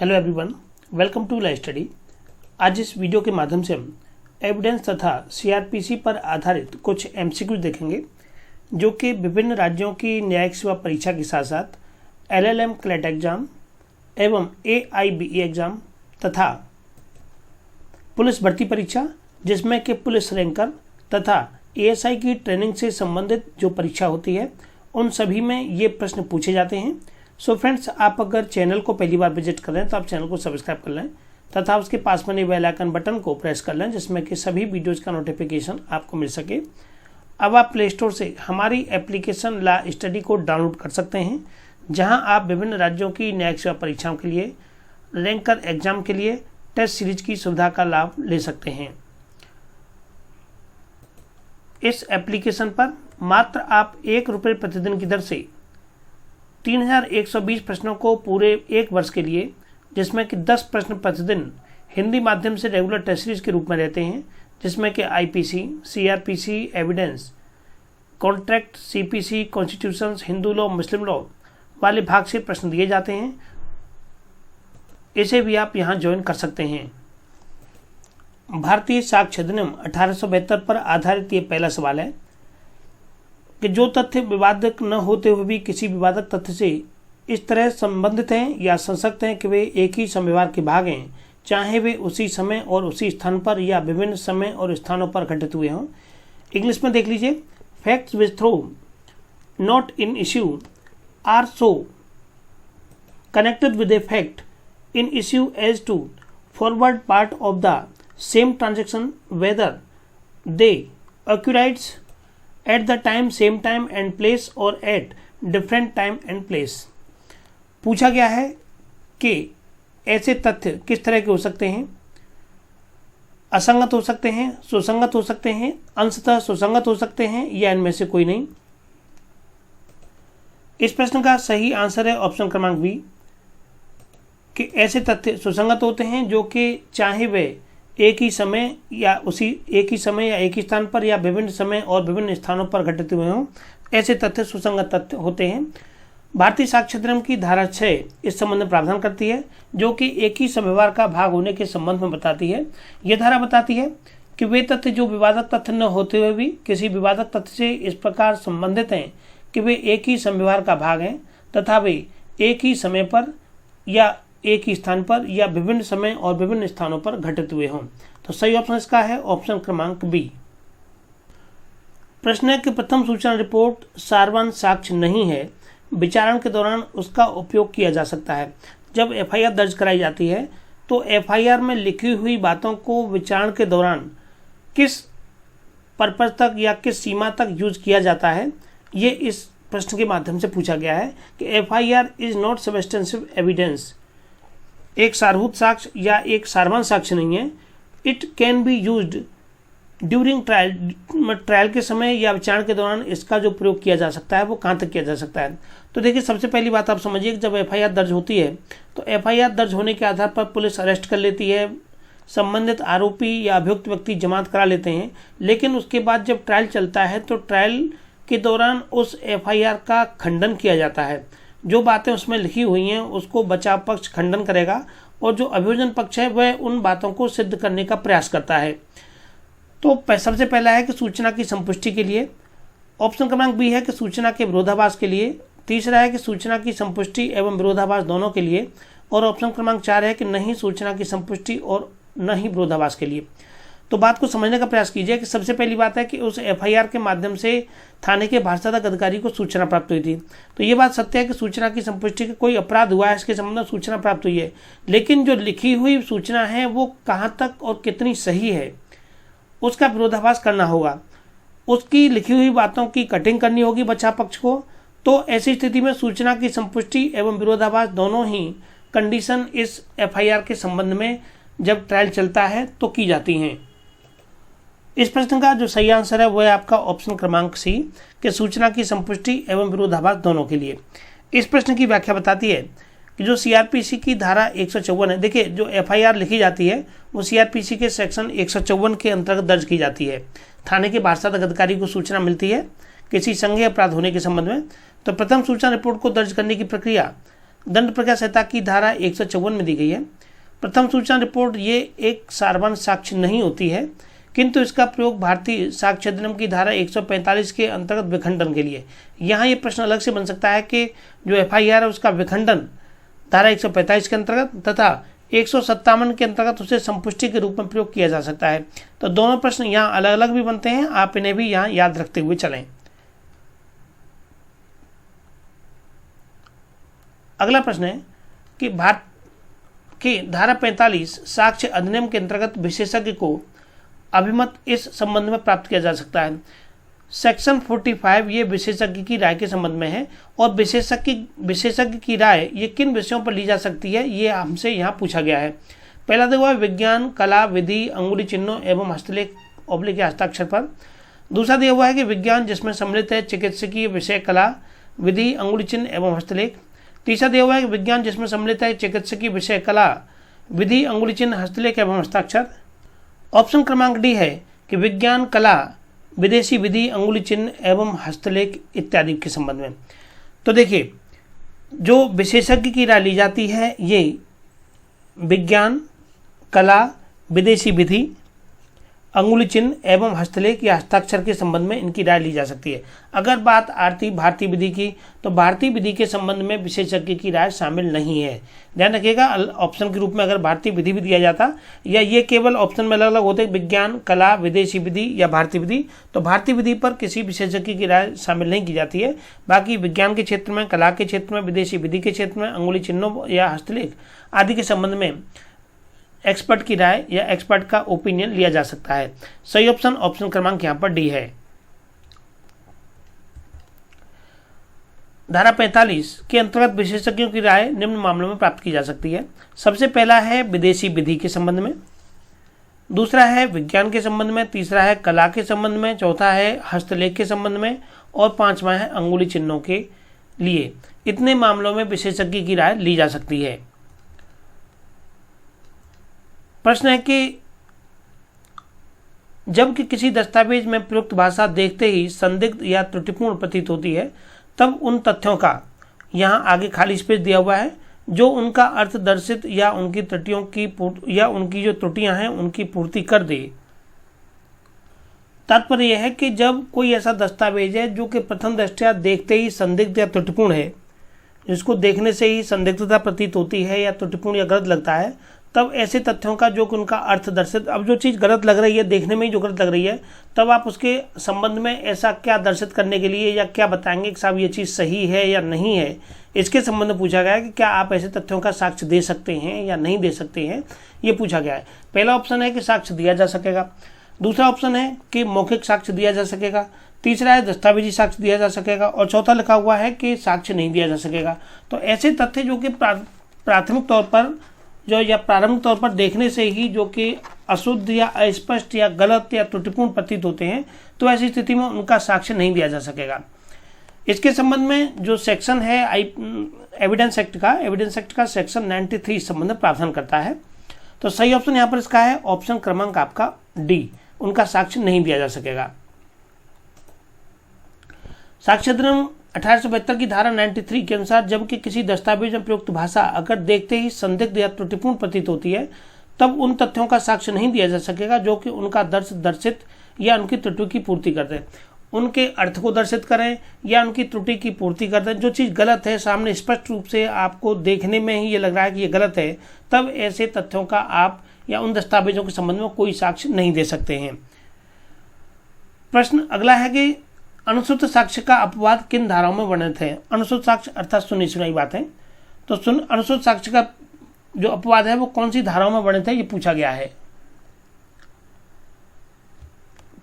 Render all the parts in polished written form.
Hello everyone, welcome to live study. आज इस video के माध्यम से हम एविडेंस तथा सीआरपीसी पर आधारित कुछ एमसीक्यू देखेंगे जो कि विभिन्न राज्यों की न्यायिक सेवा परीक्षा के साथ साथ एलएलएम क्लैट एग्जाम एवं एआईबीई एग्जाम तथा पुलिस भर्ती परीक्षा जिसमें कि पुलिस रैंकर तथा एएसआई की ट्रेनिंग से संबंधित जो परीक्षा होती है उन सभी में ये प्रश्न पूछे जाते हैं। सो फ्रेंड्स, आप अगर चैनल को पहली बार विजिट कर रहे हैं तो आप चैनल को सब्सक्राइब कर लें तथा उसके पास में बेल आइकन बटन को प्रेस कर लें जिसमें कि सभी वीडियोज़ का नोटिफिकेशन आपको मिल सके। अब आप प्ले स्टोर से हमारी एप्लीकेशन ला स्टडी को डाउनलोड कर सकते हैं जहां आप विभिन्न राज्यों की न्यायिक सेवा परीक्षाओं के लिए रैंकर एग्जाम के लिए टेस्ट सीरीज की सुविधा का लाभ ले सकते हैं। इस एप्लीकेशन पर मात्र आप ₹1 प्रतिदिन की दर से 3120 प्रश्नों को पूरे एक वर्ष के लिए, जिसमें कि 10 प्रश्न प्रतिदिन हिंदी माध्यम से रेगुलर टेस्ट सीरीज के रूप में रहते हैं, जिसमें कि IPC, CrPC, evidence, contract, CPC, constitutions, Hindu law, मुस्लिम लॉ वाले भाग से प्रश्न दिए जाते हैं। इसे भी आप यहां ज्वाइन कर सकते हैं। भारतीय साक्ष्य अधिनियम 1872 पर आधारित ये पहला सवाल है कि जो तथ्य विवादक न होते हुए भी किसी विवादक तथ्य से इस तरह संबंधित हैं या संसक्त हैं कि वे एक ही समव्यवहार के भाग हैं, चाहे वे उसी समय और उसी स्थान पर या विभिन्न समय और स्थानों पर घटित हुए हों। इंग्लिश में देख लीजिए, facts which though not in issue are so connected with a fact in issue as to forward part of the same transaction whether they occurred at the time, same time and place or at different time and place। पूछा गया है कि ऐसे तथ्य किस तरह के हो सकते हैं, असंगत हो सकते हैं, सुसंगत हो सकते हैं, अंशतः सुसंगत हो सकते हैं या इनमें से कोई नहीं। इस प्रश्न का सही आंसर है ऑप्शन क्रमांक बी कि ऐसे तथ्य सुसंगत होते हैं जो कि चाहे वे एक ही समय या एक ही स्थान पर या विभिन्न समय और विभिन्न स्थानों पर घटित हुए हों, ऐसे तथ्य सुसंगत तथ्य होते हैं। भारतीय साक्ष्य अधिनियम की धारा 6 इस संबंध में प्रावधान करती है जो कि एक ही समव्यवहार का भाग होने के संबंध में बताती है। यह धारा बताती है कि वे तथ्य जो विवादक तथ्य न होते हुए भी किसी विवादक तथ्य से इस प्रकार संबंधित हैं कि वे एक ही समव्यवहार का भाग हैं तथा वे एक ही समय पर या एक ही स्थान पर या विभिन्न समय और विभिन्न स्थानों पर घटित हुए हों। तो सही ऑप्शन इसका है ऑप्शन क्रमांक बी। प्रश्न है कि प्रथम सूचना रिपोर्ट सारवान साक्ष्य नहीं है, विचारण के दौरान उसका उपयोग किया जा सकता है। जब एफआईआर दर्ज कराई जाती है तो एफआईआर में लिखी हुई बातों को विचारण के दौरान किस पर्पज तक या किस सीमा तक यूज किया जाता है, ये इस प्रश्न के माध्यम से पूछा गया है कि एफआईआर इज नॉट सबस्टेंसिव एविडेंस, एक सारभूत साक्ष्य या एक सारवान साक्ष्य नहीं है। It can be used during trial के समय या विचारण के दौरान इसका जो प्रयोग किया जा सकता है वो कहाँ तक किया जा सकता है। तो देखिए, सबसे पहली बात आप समझिए कि जब एफआईआर दर्ज होती है तो एफआईआर दर्ज होने के आधार पर पुलिस अरेस्ट कर लेती है, संबंधित आरोपी या अभियुक्त व्यक्ति जमानत करा लेते हैं, लेकिन उसके बाद जब ट्रायल चलता है तो ट्रायल के दौरान उस एफआईआर का खंडन किया जाता है। जो बातें उसमें लिखी हुई हैं उसको बचाव पक्ष खंडन करेगा और जो अभियोजन पक्ष है वह उन बातों को सिद्ध करने का प्रयास करता है। तो सबसे पहला है कि सूचना की संपुष्टि के लिए, ऑप्शन क्रमांक बी है कि सूचना के विरोधाभास के लिए, तीसरा है कि सूचना की संपुष्टि एवं विरोधाभास दोनों के लिए, और ऑप्शन क्रमांक 4 है कि नहीं सूचना की संपुष्टि और न ही विरोधाभास के लिए। तो बात को समझने का प्रयास कीजिए कि सबसे पहली बात है कि उस एफआईआर के माध्यम से थाने के भारसाधक अधिकारी को सूचना प्राप्त हुई थी। तो ये बात सत्य है कि सूचना की संपुष्टि का कोई अपराध हुआ है इसके संबंध में सूचना प्राप्त हुई है, लेकिन जो लिखी हुई सूचना है वो कहाँ तक और कितनी सही है उसका विरोधाभास करना होगा, उसकी लिखी हुई बातों की कटिंग करनी होगी बचाव पक्ष को। तो ऐसी स्थिति में सूचना की संपुष्टि एवं विरोधाभास दोनों ही कंडीशन इस एफआईआर के संबंध में जब ट्रायल चलता है तो की जाती हैं। इस प्रश्न का जो सही आंसर है वह है आपका ऑप्शन क्रमांक सी कि सूचना की संपुष्टि एवं विरोधाभास दोनों के लिए। इस प्रश्न की व्याख्या बताती है कि जो सीआरपीसी की धारा 154 है, देखिए जो एफआईआर लिखी जाती है वो सीआरपीसी के सेक्शन 154 के अंतर्गत दर्ज की जाती है। थाने के भारसाधक अधिकारी को सूचना मिलती है किसी संज्ञेय अपराध होने के संबंध में, तो प्रथम सूचना रिपोर्ट को दर्ज करने की प्रक्रिया दंड प्रक्रिया संहिता की धारा 154 में दी गई है। प्रथम सूचना रिपोर्ट ये एक सार्वजनिक साक्ष्य नहीं होती है, किंतु इसका प्रयोग भारतीय साक्ष्य अधिनियम की धारा 145 के अंतर्गत विखंडन के लिए। यहाँ ये प्रश्न अलग से बन सकता है कि जो FIR है उसका विखंडन धारा 145 के अंतर्गत तथा 157 के अंतर्गत उसे संपुष्टि के रूप में प्रयोग किया जा सकता है। तो दोनों प्रश्न यहाँ अलग अलग भी बनते हैं, आप इन्हें भी यहाँ याद रखते हुए चलें। अगला प्रश्न है कि भारत की धारा 45 साक्ष्य अधिनियम के अंतर्गत विशेषज्ञ को अभिमत इस संबंध में प्राप्त किया जा सकता है। सेक्शन 45 ये विशेषज्ञ की राय के संबंध में है, और विशेषज्ञ की राय ये किन विषयों पर ली जा सकती है ये हमसे यहाँ पूछा गया है। पहला दिया हुआ है विज्ञान, कला, विधि, अंगुली चिन्हों एवं हस्तलेख / हस्ताक्षर पर। दूसरा दिया हुआ है कि विज्ञान जिसमें सम्मिलित है चिकित्सकीय विषय, कला, विधि, अंगुली चिन्ह एवं हस्तलेख। तीसरा दिया हुआ है कि विज्ञान जिसमें सम्मिलित है चिकित्सकीय विषय, कला, विधि, अंगुली चिन्ह, हस्तलेख एवं हस्ताक्षर। ऑप्शन क्रमांक डी है कि विज्ञान, कला, विदेशी विधि, अंगुली चिन्ह एवं हस्तलेख इत्यादि के संबंध में। तो देखिए, जो विशेषज्ञ की राय ली जाती है ये विज्ञान, कला, विदेशी विधि, अंगुली चिन्ह एवं हस्तलेख या हस्ताक्षर के संबंध में इनकी राय ली जा सकती है। अगर बात भारतीय विधि की, तो भारतीय विधि के संबंध में विशेषज्ञ की राय शामिल नहीं है। ध्यान रखिएगा, ऑप्शन के रूप में अगर भारतीय विधि भी दिया जाता या ये केवल ऑप्शन में अलग अलग होते विज्ञान, कला, विदेशी विधि या भारतीय विधि, तो भारतीय विधि पर किसी विशेषज्ञ की राय शामिल नहीं की जाती है। बाकी विज्ञान के क्षेत्र में, कला के क्षेत्र में, विदेशी विधि के क्षेत्र में, अंगुली चिन्हों या हस्तलेख आदि के संबंध में एक्सपर्ट की राय या एक्सपर्ट का ओपिनियन लिया जा सकता है। सही ऑप्शन क्रमांक यहाँ पर डी है। धारा 45 के अंतर्गत विशेषज्ञों की राय निम्न मामलों में प्राप्त की जा सकती है। सबसे पहला है विदेशी विधि के संबंध में, दूसरा है विज्ञान के संबंध में, तीसरा है कला के संबंध में, चौथा है हस्तलेख के संबंध में और पांचवा है अंगुली चिन्हों के लिए। इतने मामलों में विशेषज्ञ की राय ली जा सकती है। प्रश्न है कि जबकि किसी दस्तावेज में प्रयुक्त भाषा देखते ही संदिग्ध या त्रुटिपूर्ण प्रतीत होती है, तब उन तथ्यों का, यहाँ आगे खाली स्पेस दिया हुआ है, जो उनका अर्थ दर्शित या उनकी त्रुटियों की या उनकी जो त्रुटियां हैं उनकी पूर्ति कर दे। तात्पर्य यह है कि जब कोई ऐसा दस्तावेज है जो कि प्रथम दृष्टया देखते ही संदिग्ध या त्रुटिपूर्ण है, जिसको देखने से ही संदिग्धता प्रतीत होती है या त्रुटिपूर्ण या गलत लगता है, तब ऐसे तथ्यों का जो कि उनका अर्थ दर्शित, अब जो चीज़ गलत लग रही है, देखने में ही जो गलत लग रही है, तब आप उसके संबंध में ऐसा क्या दर्शित करने के लिए या क्या बताएंगे कि साहब ये चीज़ सही है या नहीं है, इसके संबंध में पूछा गया है कि क्या आप ऐसे तथ्यों का साक्ष्य दे सकते हैं या नहीं दे सकते हैं, ये पूछा गया है। पहला ऑप्शन है कि साक्ष्य दिया जा सकेगा, दूसरा ऑप्शन है कि मौखिक साक्ष्य दिया जा सकेगा, तीसरा है दस्तावेजी साक्ष्य दिया जा सकेगा और चौथा लिखा हुआ है कि साक्ष्य नहीं दिया जा सकेगा। तो ऐसे तथ्य जो कि प्राथमिक तौर पर या प्रारंभिक तौर पर देखने से ही जो कि अशुद्ध या अस्पष्ट या गलत या त्रुटिपूर्ण प्रतीत होते हैं, तो ऐसी स्थिति में उनका साक्ष्य नहीं दिया जा सकेगा। इसके संबंध में जो सेक्शन है एविडेंस एक्ट का सेक्शन 93 इस संबंध में प्रावधान करता है। तो सही ऑप्शन यहाँ पर इसका है ऑप्शन क्रमांक आपका डी, उनका साक्ष्य नहीं दिया जा सकेगा। साक्ष्य अधिनियम 1872 की धारा 93 के अनुसार जबकि किसी दस्तावेज में प्रयुक्त भाषा अगर देखते ही संदिग्ध या त्रुटिपूर्ण प्रतीत होती है, तब उन तथ्यों का साक्ष्य नहीं दिया जा सकेगा जो कि उनका दर्शित या उनकी त्रुटि की पूर्ति कर दें, उनके अर्थ को दर्शित करें या उनकी त्रुटि की पूर्ति कर दें। जो चीज़ गलत है सामने स्पष्ट रूप से आपको देखने में ही ये लग रहा है कि ये गलत है, तब ऐसे तथ्यों का आप या उन दस्तावेजों के संबंध में कोई साक्ष्य नहीं दे सकते हैं। प्रश्न अगला है कि अनुश्रुत साक्ष्य का अपवाद किन धाराओं में वर्णित है। अनुश्रुत साक्ष्य अर्थात सुनी सुनाई बात है, तो अनुश्रुत साक्ष्य का जो अपवाद है वो कौन सी धाराओं में वर्णित है, ये पूछा गया है।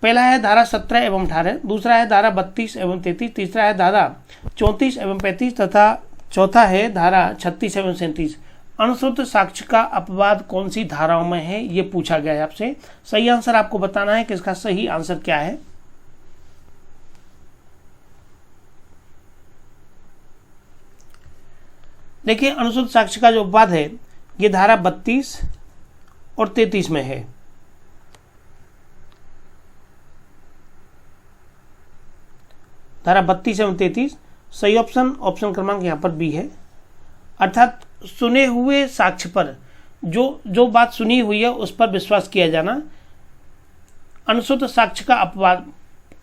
पहला है धारा 17 एवं 18, दूसरा है धारा 32 एवं 33, तीसरा है धारा 34 एवं 35 तथा चौथा है धारा 36 एवं 37। अनुश्रुत साक्ष्य का अपवाद कौन सी धाराओं में है, ये पूछा गया है आपसे। सही आंसर आपको बताना है कि इसका सही आंसर क्या है। देखिए, अनुश्रुत साक्ष्य का जो अपवाद है ये धारा 32 और 33 में है। धारा 32 एवं 33 सही ऑप्शन क्रमांक यहाँ पर बी है। अर्थात सुने हुए साक्ष्य पर, जो बात सुनी हुई है उस पर विश्वास किया जाना। अनुश्रुत साक्ष्य का अपवाद,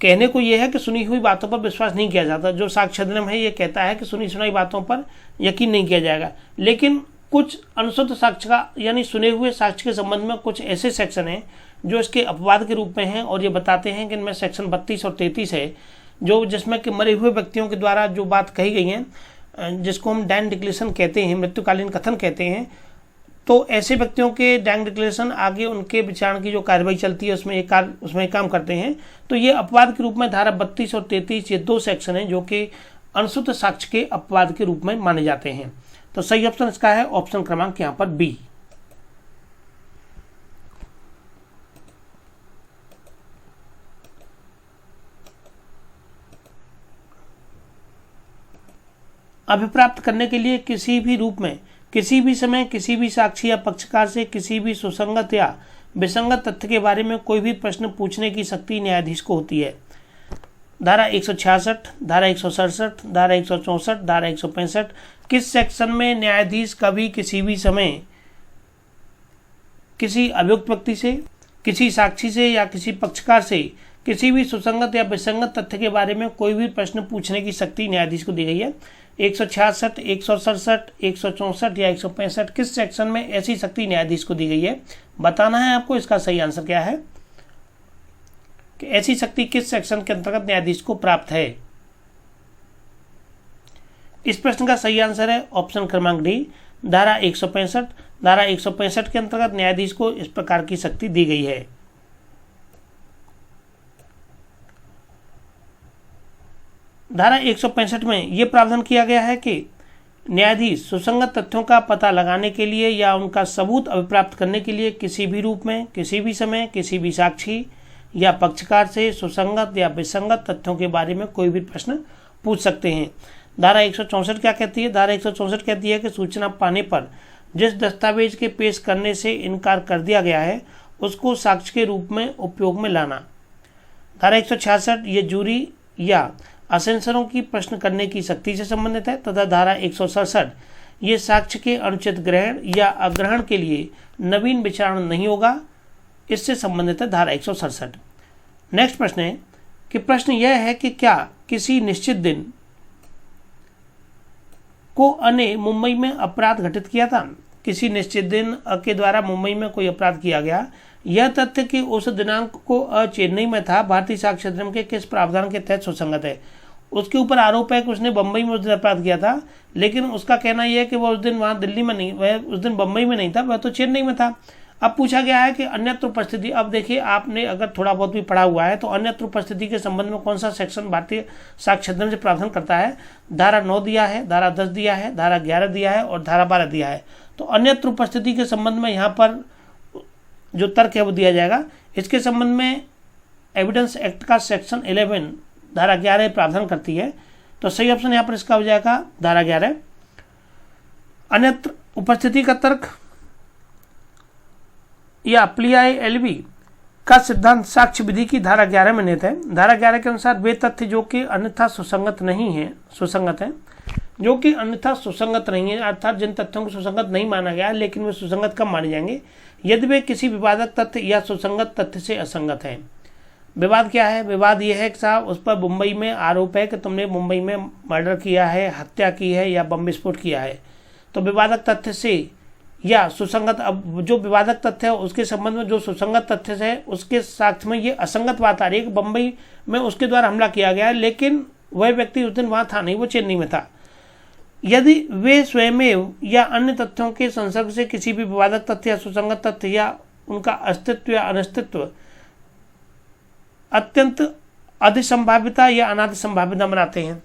कहने को यह है कि सुनी हुई बातों पर विश्वास नहीं किया जाता। जो साक्ष्य अधिनियम है ये कहता है कि सुनी सुनाई बातों पर यकीन नहीं किया जाएगा, लेकिन कुछ अनुश्रुत साक्ष्य का यानी सुने हुए साक्ष्य के संबंध में कुछ ऐसे सेक्शन हैं जो इसके अपवाद के रूप में हैं, और ये बताते हैं कि इनमें सेक्शन 32 और 33 है, जो जिसमें कि मरे हुए व्यक्तियों के द्वारा जो बात कही गई है, जिसको हम डैंग डिक्लेरेशन कहते हैं, मृत्युकालीन कथन कहते हैं। तो ऐसे व्यक्तियों के डैंग डिक्लेरेशन आगे उनके विचारण की जो कार्रवाई चलती है उसमें काम करते हैं। तो ये अपवाद के रूप में धारा 32 और 33 ये 2 सेक्शन हैं जो कि अनुश्रुत साक्ष्य के अपवाद के रूप में माने जाते हैं। तो सही ऑप्शन इसका है ऑप्शन क्रमांक यहाँ पर बी। अभिप्राप्त करने के लिए किसी भी रूप में, किसी भी समय, किसी भी साक्षी या पक्षकार से किसी भी सुसंगत या विसंगत तथ्य के बारे में कोई भी प्रश्न पूछने की शक्ति न्यायाधीश को होती है। धारा 166, धारा 167, धारा 164, धारा 165 किस सेक्शन में न्यायाधीश कभी किसी भी समय किसी अभियुक्त व्यक्ति से, किसी साक्षी से या किसी पक्षकार से किसी भी सुसंगत या विसंगत तथ्य के बारे में कोई भी प्रश्न पूछने की शक्ति न्यायाधीश को दी गई है? 166, 167, 164 या 165 किस सेक्शन में ऐसी शक्ति न्यायाधीश को दी गई है? बताना है आपको इसका सही आंसर क्या है कि ऐसी शक्ति किस सेक्शन के अंतर्गत न्यायाधीश को प्राप्त है। इस प्रश्न का सही आंसर है ऑप्शन क्रमांक डी, धारा 165। धारा 165 के अंतर्गत न्यायाधीश को इस प्रकार की शक्ति दी गई है। धारा 165 में यह प्रावधान किया गया है कि न्यायाधीश सुसंगत तथ्यों का पता लगाने के लिए या उनका सबूत अभिप्राप्त करने के लिए किसी भी रूप में, किसी भी समय, किसी भी साक्षी या पक्षकार से सुसंगत या विसंगत तथ्यों के बारे में कोई भी प्रश्न पूछ सकते हैं। धारा 164 क्या कहती है? धारा 164 कहती है कि सूचना पाने पर जिस दस्तावेज के पेश करने से इनकार कर दिया गया है उसको साक्ष्य के रूप में उपयोग में लाना। धारा 166 ये जूरी या असेंसरों की प्रश्न करने की शक्ति से संबंधित है, तथा धारा 167 ये साक्ष्य के अनुचित ग्रहण या अग्रहण के लिए नवीन विचारण नहीं होगा, इससे संबंधित है धारा 167। नेक्स्ट प्रश्न है कि प्रश्न यह है कि क्या किसी निश्चित दिन को अ ने मुंबई में अपराध घटित किया था? किसी निश्चित दिन अ के द्वारा मुंबई में कोई अपराध किया गया। यह तथ्य कि उस दिनांक को अ चेन्नई में था भारतीय साक्ष्य अधिनियम के किस प्रावधान के तहत सुसंगत है? उसके ऊपर आरोप है कि उसने बम्बई में उस दिन अपराध किया था, लेकिन उसका कहना यह है कि वह उस दिन वहाँ दिल्ली में नहीं, वह उस दिन बम्बई में नहीं था, वह तो चेन्नई में था। अब पूछा गया है कि अन्यत्र उपस्थिति। अब देखिए, आपने अगर थोड़ा बहुत भी पढ़ा हुआ है तो अन्यत्र उपस्थिति के संबंध में कौन सा सेक्शन भारतीय साक्ष्य अधिनियम से प्रावधान करता है? धारा 9 दिया है, धारा 10 दिया है, धारा 11 दिया है और धारा 12 दिया है। तो अन्यत्र उपस्थिति के संबंध में यहाँ पर जो तर्क है वो दिया जाएगा। इसके संबंध में एविडेंस एक्ट का सेक्शन 11 धारा 11 प्रावधान करती है। तो सही ऑप्शन यहाँ पर इसका हो जाएगा धारा 11। अन्यत्र उपस्थिति का तर्क या प्लियाय एलबी का सिद्धांत साक्ष्य विधि की धारा 11 में निहित है। धारा 11 के अनुसार वे तथ्य जो कि अन्यथा सुसंगत नहीं है, सुसंगत है, जो कि अन्यथा सुसंगत नहीं है, अर्थात जिन तथ्यों को सुसंगत नहीं माना गया लेकिन वे सुसंगत कब माने जाएंगे? यदि वे किसी विवादक तथ्य या सुसंगत तथ्य से असंगत है। विवाद क्या है? विवाद यह है कि साहब उस पर मुंबई में आरोप है कि तुमने मुंबई में मर्डर किया है, हत्या की है या बम विस्फोट किया है। तो विवादक तथ्य से या सुसंगत, अब जो विवादक तथ्य है उसके संबंध में जो सुसंगत तथ्य है उसके साक्ष्य में ये असंगत बात आ रही है कि बम्बई में उसके द्वारा हमला किया गया है, लेकिन वह व्यक्ति उस दिन वहाँ था नहीं, वो चेन्नई में था। यदि वे स्वयं या अन्य तथ्यों के संसर्ग से किसी भी विवादक तथ्य या सुसंगत तथ्य या उनका अस्तित्व या अनस्तित्व अत्यंत अधिसंभाव्यता या अनादि संभाव्यता बनाते हैं,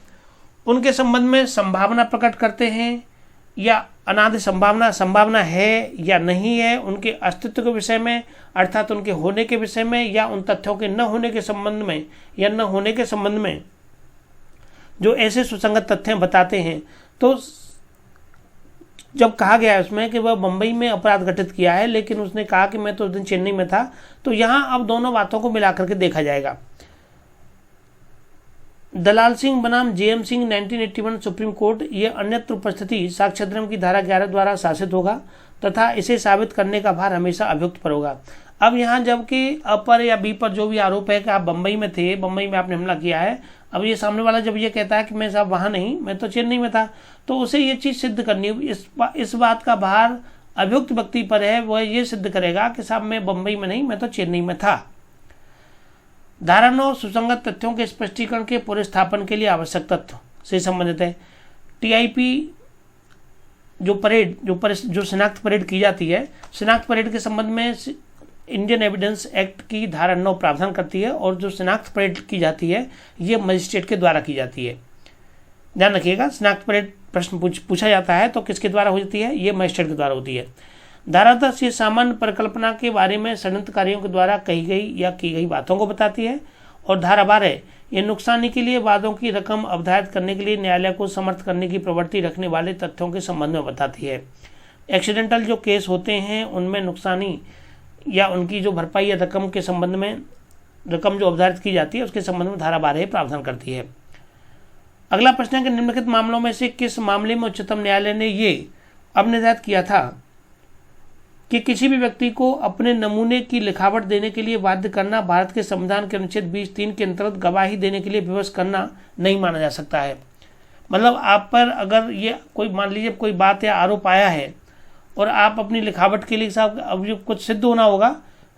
उनके संबंध में संभावना प्रकट करते हैं या अनादि संभावना है या नहीं है, उनके अस्तित्व के विषय में अर्थात उनके होने के विषय में या उन तथ्यों के न होने के संबंध में या न होने के संबंध में जो ऐसे सुसंगत तथ्य बताते हैं। तो जब कहा गया है उसमें कि वह बम्बई में अपराध घटित किया है लेकिन उसने कहा कि मैं तो उस दिन चेन्नई में था, तो यहाँ अब दोनों बातों को मिलाकर के देखा जाएगा। दलाल सिंह बनाम जेएम सिंह 1981 सुप्रीम कोर्ट, ये अन्यत्र उपस्थिति साक्ष्यधर्म की धारा 11 द्वारा शासित होगा तथा इसे साबित करने का भार हमेशा अभियुक्त पर होगा। अब यहाँ जबकि अ पर या बी पर जो भी आरोप है कि आप बम्बई में थे, बम्बई में आपने हमला किया है, अब ये सामने वाला जब ये कहता है कि मैं साहब वहाँ नहीं, मैं तो चेन्नई में था, तो उसे ये चीज़ सिद्ध करनी, इस बात का भार अभियुक्त व्यक्ति पर है। वह ये सिद्ध करेगा कि साहब मैं बम्बई में नहीं, मैं तो चेन्नई में था। धारा 9 सुसंगत तथ्यों के स्पष्टीकरण के पूरे स्थापन के लिए आवश्यक तथ्य से संबंधित है। टीआईपी जो शिनाख्त परेड की जाती है, शिनाख्त परेड के संबंध में इंडियन एविडेंस एक्ट की धारा 9 प्रावधान करती है, और जो शिनाख्त परेड की जाती है ये मजिस्ट्रेट के द्वारा की जाती है। ध्यान रखिएगा, शिनाख्त परेड प्रश्न पूछा जाता है तो किसके द्वारा हो जाती है, ये मजिस्ट्रेट के द्वारा होती है। धारा 10 ये सामान्य परिकल्पना के बारे में षड्यंत्रकारियों के द्वारा कही गई या की गई बातों को बताती है। और धारा 12 ये नुकसानी के लिए वादों की रकम अवधारित करने के लिए न्यायालय को समर्थ करने की प्रवृत्ति रखने वाले तथ्यों के संबंध में बताती है। एक्सीडेंटल जो केस होते हैं उनमें नुकसानी या उनकी जो भरपाई या रकम के संबंध में, रकम जो अवधारित की जाती है उसके संबंध में धारा 12 प्रावधान करती है। अगला प्रश्न है कि निम्नलिखित मामलों में से किस मामले में उच्चतम न्यायालय ने ये अब निर्धारित किया था कि किसी भी व्यक्ति को अपने नमूने की लिखावट देने के लिए बाध्य करना भारत के संविधान के अनुच्छेद 20(3) के अंतर्गत गवाही देने के लिए विवश करना नहीं माना जा सकता है। मतलब आप पर अगर ये कोई, मान लीजिए कोई बात या आरोप आया है और आप अपनी लिखावट के लिए साहब अब जो कुछ सिद्ध होना होगा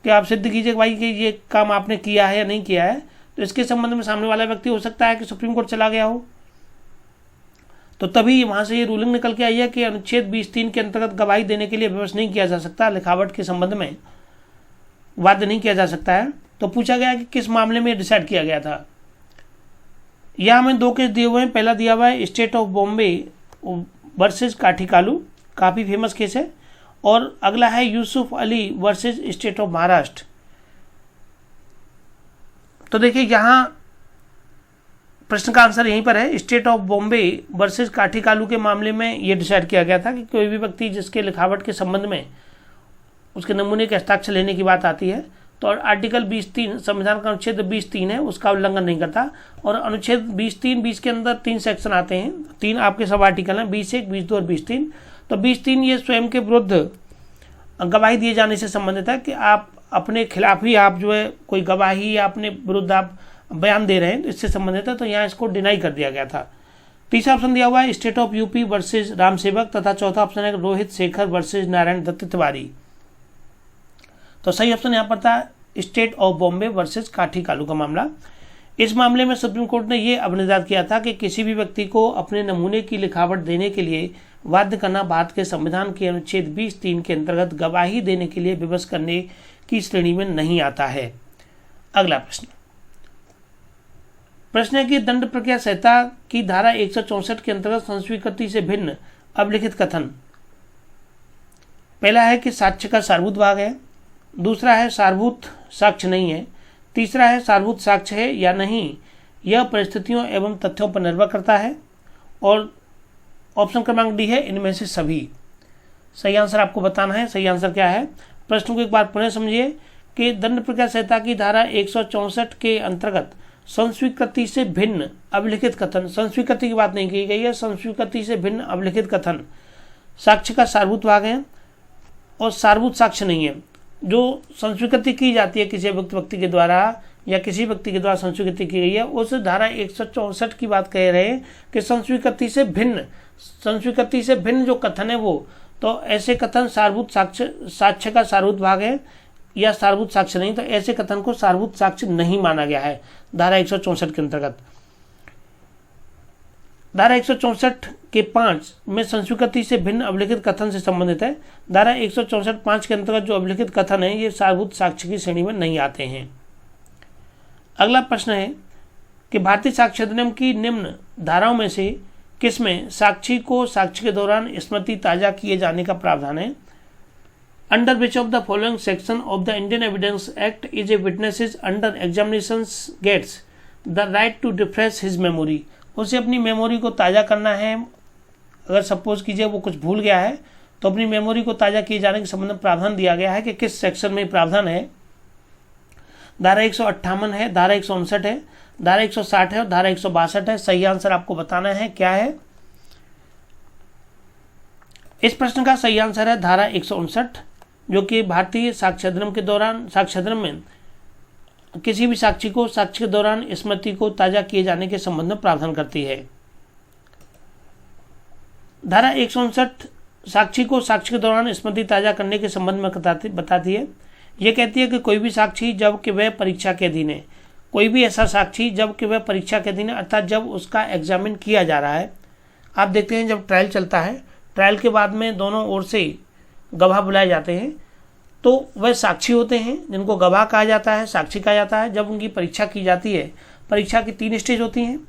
कि आप सिद्ध कीजिए भाई कि ये काम आपने किया है या नहीं किया है, तो इसके संबंध में सामने वाला व्यक्ति हो सकता है कि सुप्रीम कोर्ट चला गया हो, तो तभी वहाँ से ये रूलिंग निकल के आई है कि अनुच्छेद 20(3) के अंतर्गत गवाही देने के लिए विवश नहीं किया जा सकता, लिखावट के संबंध में बाध्य नहीं किया जा सकता है। तो पूछा गया कि किस मामले में डिसाइड किया गया था। यहाँ हमें 2 केस दिए हुए हैं। पहला दिया हुआ है स्टेट ऑफ बॉम्बे वर्सेज काठीकालू, काफ़ी फेमस केस है, और अगला है Yusuf Ali versus state of Maharashtra. तो देखिए यहाँ प्रश्न का आंसर यहीं पर है। स्टेट ऑफ बॉम्बे वर्सेज काठीकालू के मामले में ये डिसाइड किया गया था कि कोई भी व्यक्ति जिसके लिखावट के संबंध में उसके नमूने के हस्ताक्षर लेने की बात आती है तो आर्टिकल 20(3) संविधान का अनुच्छेद 20(3) है, उसका उल्लंघन नहीं करता। और अनुच्छेद 20(3) के अंदर 3 सेक्शन आते हैं, 3 आपके सब आर्टिकल हैं, 21, 22 और 23। तो 23(3) ये स्वयं के विरुद्ध गवाही दिए जाने से संबंधित है कि आप अपने खिलाफ ही आप जो है कोई गवाही या अपने विरुद्ध आप बयान दे रहे हैं, तो इससे संबंधित है, तो यहाँ इसको डिनाई कर दिया गया था। तीसरा ऑप्शन दिया हुआ है state of UP versus Ram सेवक, तथा चौथा ऑप्शन है रोहित शेखर वर्सेज नारायण दत्त तिवारी। तो सही ऑप्शन यहाँ पर था स्टेट ऑफ बॉम्बे वर्सेज काठीकालू का मामला। इस मामले में सुप्रीम कोर्ट ने यह अब निर्धारित किया था कि किसी भी व्यक्ति को अपने नमूने की लिखावट देने के लिए बाध्य करना भारत के संविधान के अनुच्छेद 20(3) के अंतर्गत गवाही देने के लिए विवश करने की श्रेणी में नहीं आता है। अगला प्रश्न है कि दंड प्रक्रिया संहिता की धारा 164 के अंतर्गत संस्वीकृति से भिन्न अभिलिखित कथन, पहला है कि साक्ष्य का सारभूत भाग है, दूसरा है सारभूत साक्ष्य नहीं है, तीसरा है सारभूत साक्ष्य है या नहीं, यह परिस्थितियों एवं तथ्यों पर निर्भर करता है, और ऑप्शन क्रमांक डी है इनमें से सभी। सही आंसर आपको बताना है। सही आंसर क्या है, प्रश्न को एक बार पुनः समझिए कि दंड प्रक्रिया संहिता की धारा 164 के अंतर्गत संस्वीकृति से भिन्न अभिलिखित कथन, संस्वीकृति की बात नहीं की गई है, संस्वीकृति से भिन्न अभिलिखित कथन साक्ष्य का सारभूत भाग है और सारभूत साक्ष्य नहीं है। जो संस्वीकृति की जाती है किसी व्यक्ति के द्वारा या किसी व्यक्ति के द्वारा संस्वीकृति की गई है, उस धारा 164 की बात कह रहे हैं कि संस्वीकृति से भिन्न जो कथन है वो, तो ऐसे कथन सारभूत साक्ष्य का सारभूत भाग है या सारभूत साक्ष्य नहीं, तो ऐसे कथन को सारभूत साक्ष्य नहीं माना गया है धारा 164 के अंतर्गत। धारा 164 के 5 में संस्वीकृति से भिन्न अभिलिखित कथन से संबंधित है। धारा 164(5) के अंतर्गत जो अभिलिखित कथन है ये सारभूत साक्ष्य की श्रेणी में नहीं आते हैं। अगला प्रश्न है कि भारतीय साक्ष्य अधिनियम की निम्न धाराओं में से किसमें साक्षी को साक्ष्य के दौरान स्मृति ताजा किए जाने का प्रावधान है। Under which of the following section of the Indian Evidence Act is a witness under examinations gets the right to refresh his memory? उसे अपनी मेमोरी को ताज़ा करना है। अगर सपोज कीजिए वो कुछ भूल गया है तो अपनी मेमोरी को ताज़ा किए जाने के संबंध में प्रावधान दिया गया है कि किस सेक्शन में प्रावधान है। धारा 158 है, धारा 159 है, धारा 160 है और धारा 162 है। सही आंसर आपको बताना है क्या है। इस प्रश्न का सही आंसर है धारा 159, जो कि भारतीय साक्ष्य अधिनियम में किसी भी साक्षी को साक्ष्य के दौरान स्मृति को ताजा किए जाने के संबंध में प्रावधान करती है। धारा 159 साक्षी को साक्ष्य के दौरान स्मृति ताजा करने के संबंध में बताती है। यह कहती है कि कोई भी साक्षी जब कि वह परीक्षा के अधीन है, कोई भी ऐसा साक्षी जब कि वह परीक्षा के अधीन है, अर्थात जब उसका एग्जामिन किया जा रहा है। आप देखते हैं जब ट्रायल चलता है, ट्रायल के बाद में दोनों ओर से गवाह बुलाए जाते हैं, तो वह साक्षी होते हैं जिनको गवाह कहा जाता है, साक्षी कहा जाता है। जब उनकी परीक्षा की जाती है, परीक्षा की 3 स्टेज होती हैं,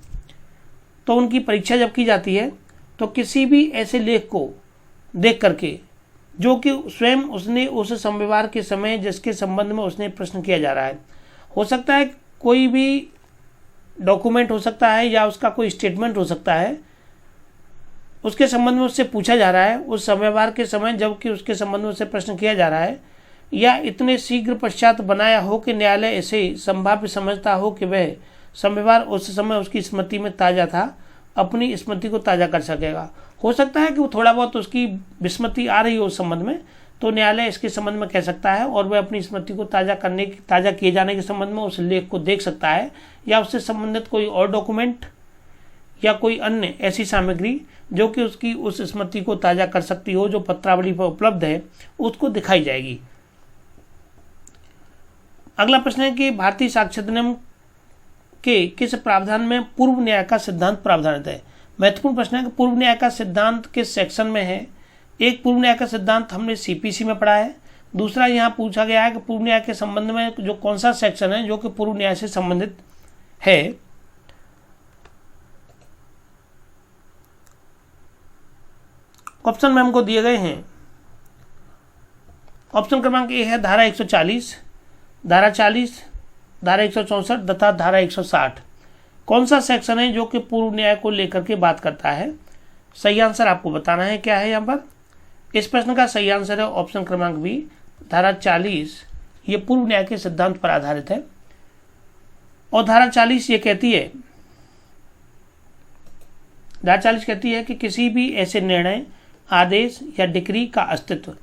तो उनकी परीक्षा जब की जाती है तो किसी भी ऐसे लेख को देख करके जो कि स्वयं उसने उस संविवार के समय जिसके संबंध में उसने प्रश्न किया जा रहा है, हो सकता है कोई भी डॉक्यूमेंट हो सकता है या उसका कोई स्टेटमेंट हो सकता है, उसके संबंध में उससे पूछा जा रहा है उस संविवार के समय जबकि उसके संबंध में उससे प्रश्न किया जा रहा है, या इतने शीघ्र पश्चात बनाया हो कि न्यायालय ऐसे संभाव्य समझता हो कि वह संविवार उस समय उसकी स्मृति में ताज़ा था, अपनी स्मृति को ताज़ा कर सकेगा। हो सकता है कि वो थोड़ा बहुत उसकी विस्मृति आ रही हो उस संबंध में, तो न्यायालय इसके संबंध में कह सकता है और वह अपनी स्मृति को ताज़ा किए जाने के संबंध में उस लेख को देख सकता है, या उससे संबंधित कोई और डॉक्यूमेंट या कोई अन्य ऐसी सामग्री जो कि उसकी उस स्मृति को ताज़ा कर सकती हो, जो पत्रावली पर उपलब्ध है, उसको दिखाई जाएगी। अगला प्रश्न है कि भारतीय साक्ष्य अधिनियम के किस प्रावधान में पूर्व न्याय का सिद्धांत प्रावधानित है। महत्वपूर्ण प्रश्न है कि पूर्व न्याय का सिद्धांत किस सेक्शन में है। एक पूर्व न्याय का सिद्धांत हमने सीपीसी में पढ़ा है, दूसरा यहाँ पूछा गया है कि पूर्व न्याय के संबंध में जो कौन सा सेक्शन है जो कि पूर्व न्याय से संबंधित है। ऑप्शन में हमको दिए गए हैं। ऑप्शन क्रमांक ए है धारा 140, धारा 40, धारा 164 तथा धारा 160। कौन सा सेक्शन है जो कि पूर्व न्याय को लेकर के बात करता है। सही आंसर आपको बताना है क्या है यहाँ पर। इस प्रश्न का सही आंसर है ऑप्शन क्रमांक बी, धारा 40। ये पूर्व न्याय के सिद्धांत पर आधारित है। और धारा 40 ये कहती है, धारा 40 कहती है कि किसी भी ऐसे निर्णय, आदेश या डिक्री का अस्तित्व,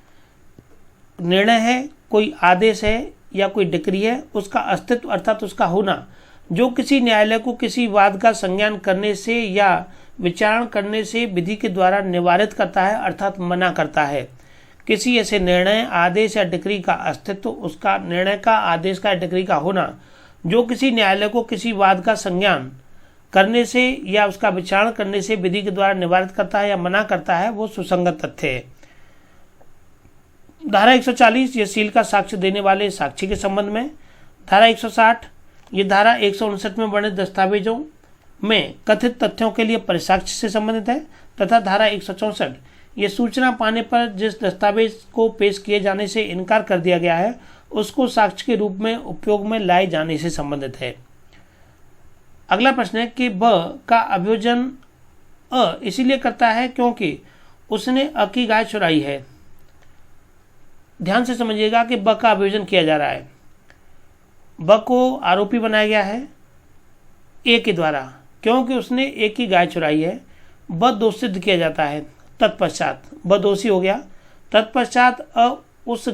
निर्णय है, कोई आदेश है या कोई डिक्री है, उसका अस्तित्व अर्थात उसका होना, जो किसी न्यायालय को किसी वाद का संज्ञान करने से या विचारण करने से विधि के द्वारा निवारित करता है अर्थात मना करता है। किसी ऐसे निर्णय, आदेश या डिक्री का अस्तित्व, उसका निर्णय का, आदेश का, डिक्री का होना, जो किसी न्यायालय को किसी वाद का संज्ञान करने से या उसका विचारण करने से विधि के द्वारा निवारित करता है या मना करता है, वो सुसंगत तथ्य है। धारा 140 ये सील का साक्ष्य देने वाले साक्षी के संबंध में। धारा 160 ये धारा 159 में वर्णित दस्तावेजों में कथित तथ्यों के लिए परिसाक्ष्य से संबंधित है, तथा धारा 164 ये सूचना पाने पर जिस दस्तावेज को पेश किए जाने से इनकार कर दिया गया है उसको साक्ष्य के रूप में उपयोग में लाए जाने से संबंधित है। अगला प्रश्न है कि ब का अभियोजन अ इसीलिए करता है क्योंकि उसने अ की गाय चुराई है। ध्यान से समझिएगा कि ब का अभियोजन किया जा रहा है। ब को आरोपी बनाया गया है ए के द्वारा क्योंकि उसने ए की गाय चुराई है। ब दोष सिद्ध किया जाता है। तत्पश्चात ब दोषी हो गया। तत्पश्चात उस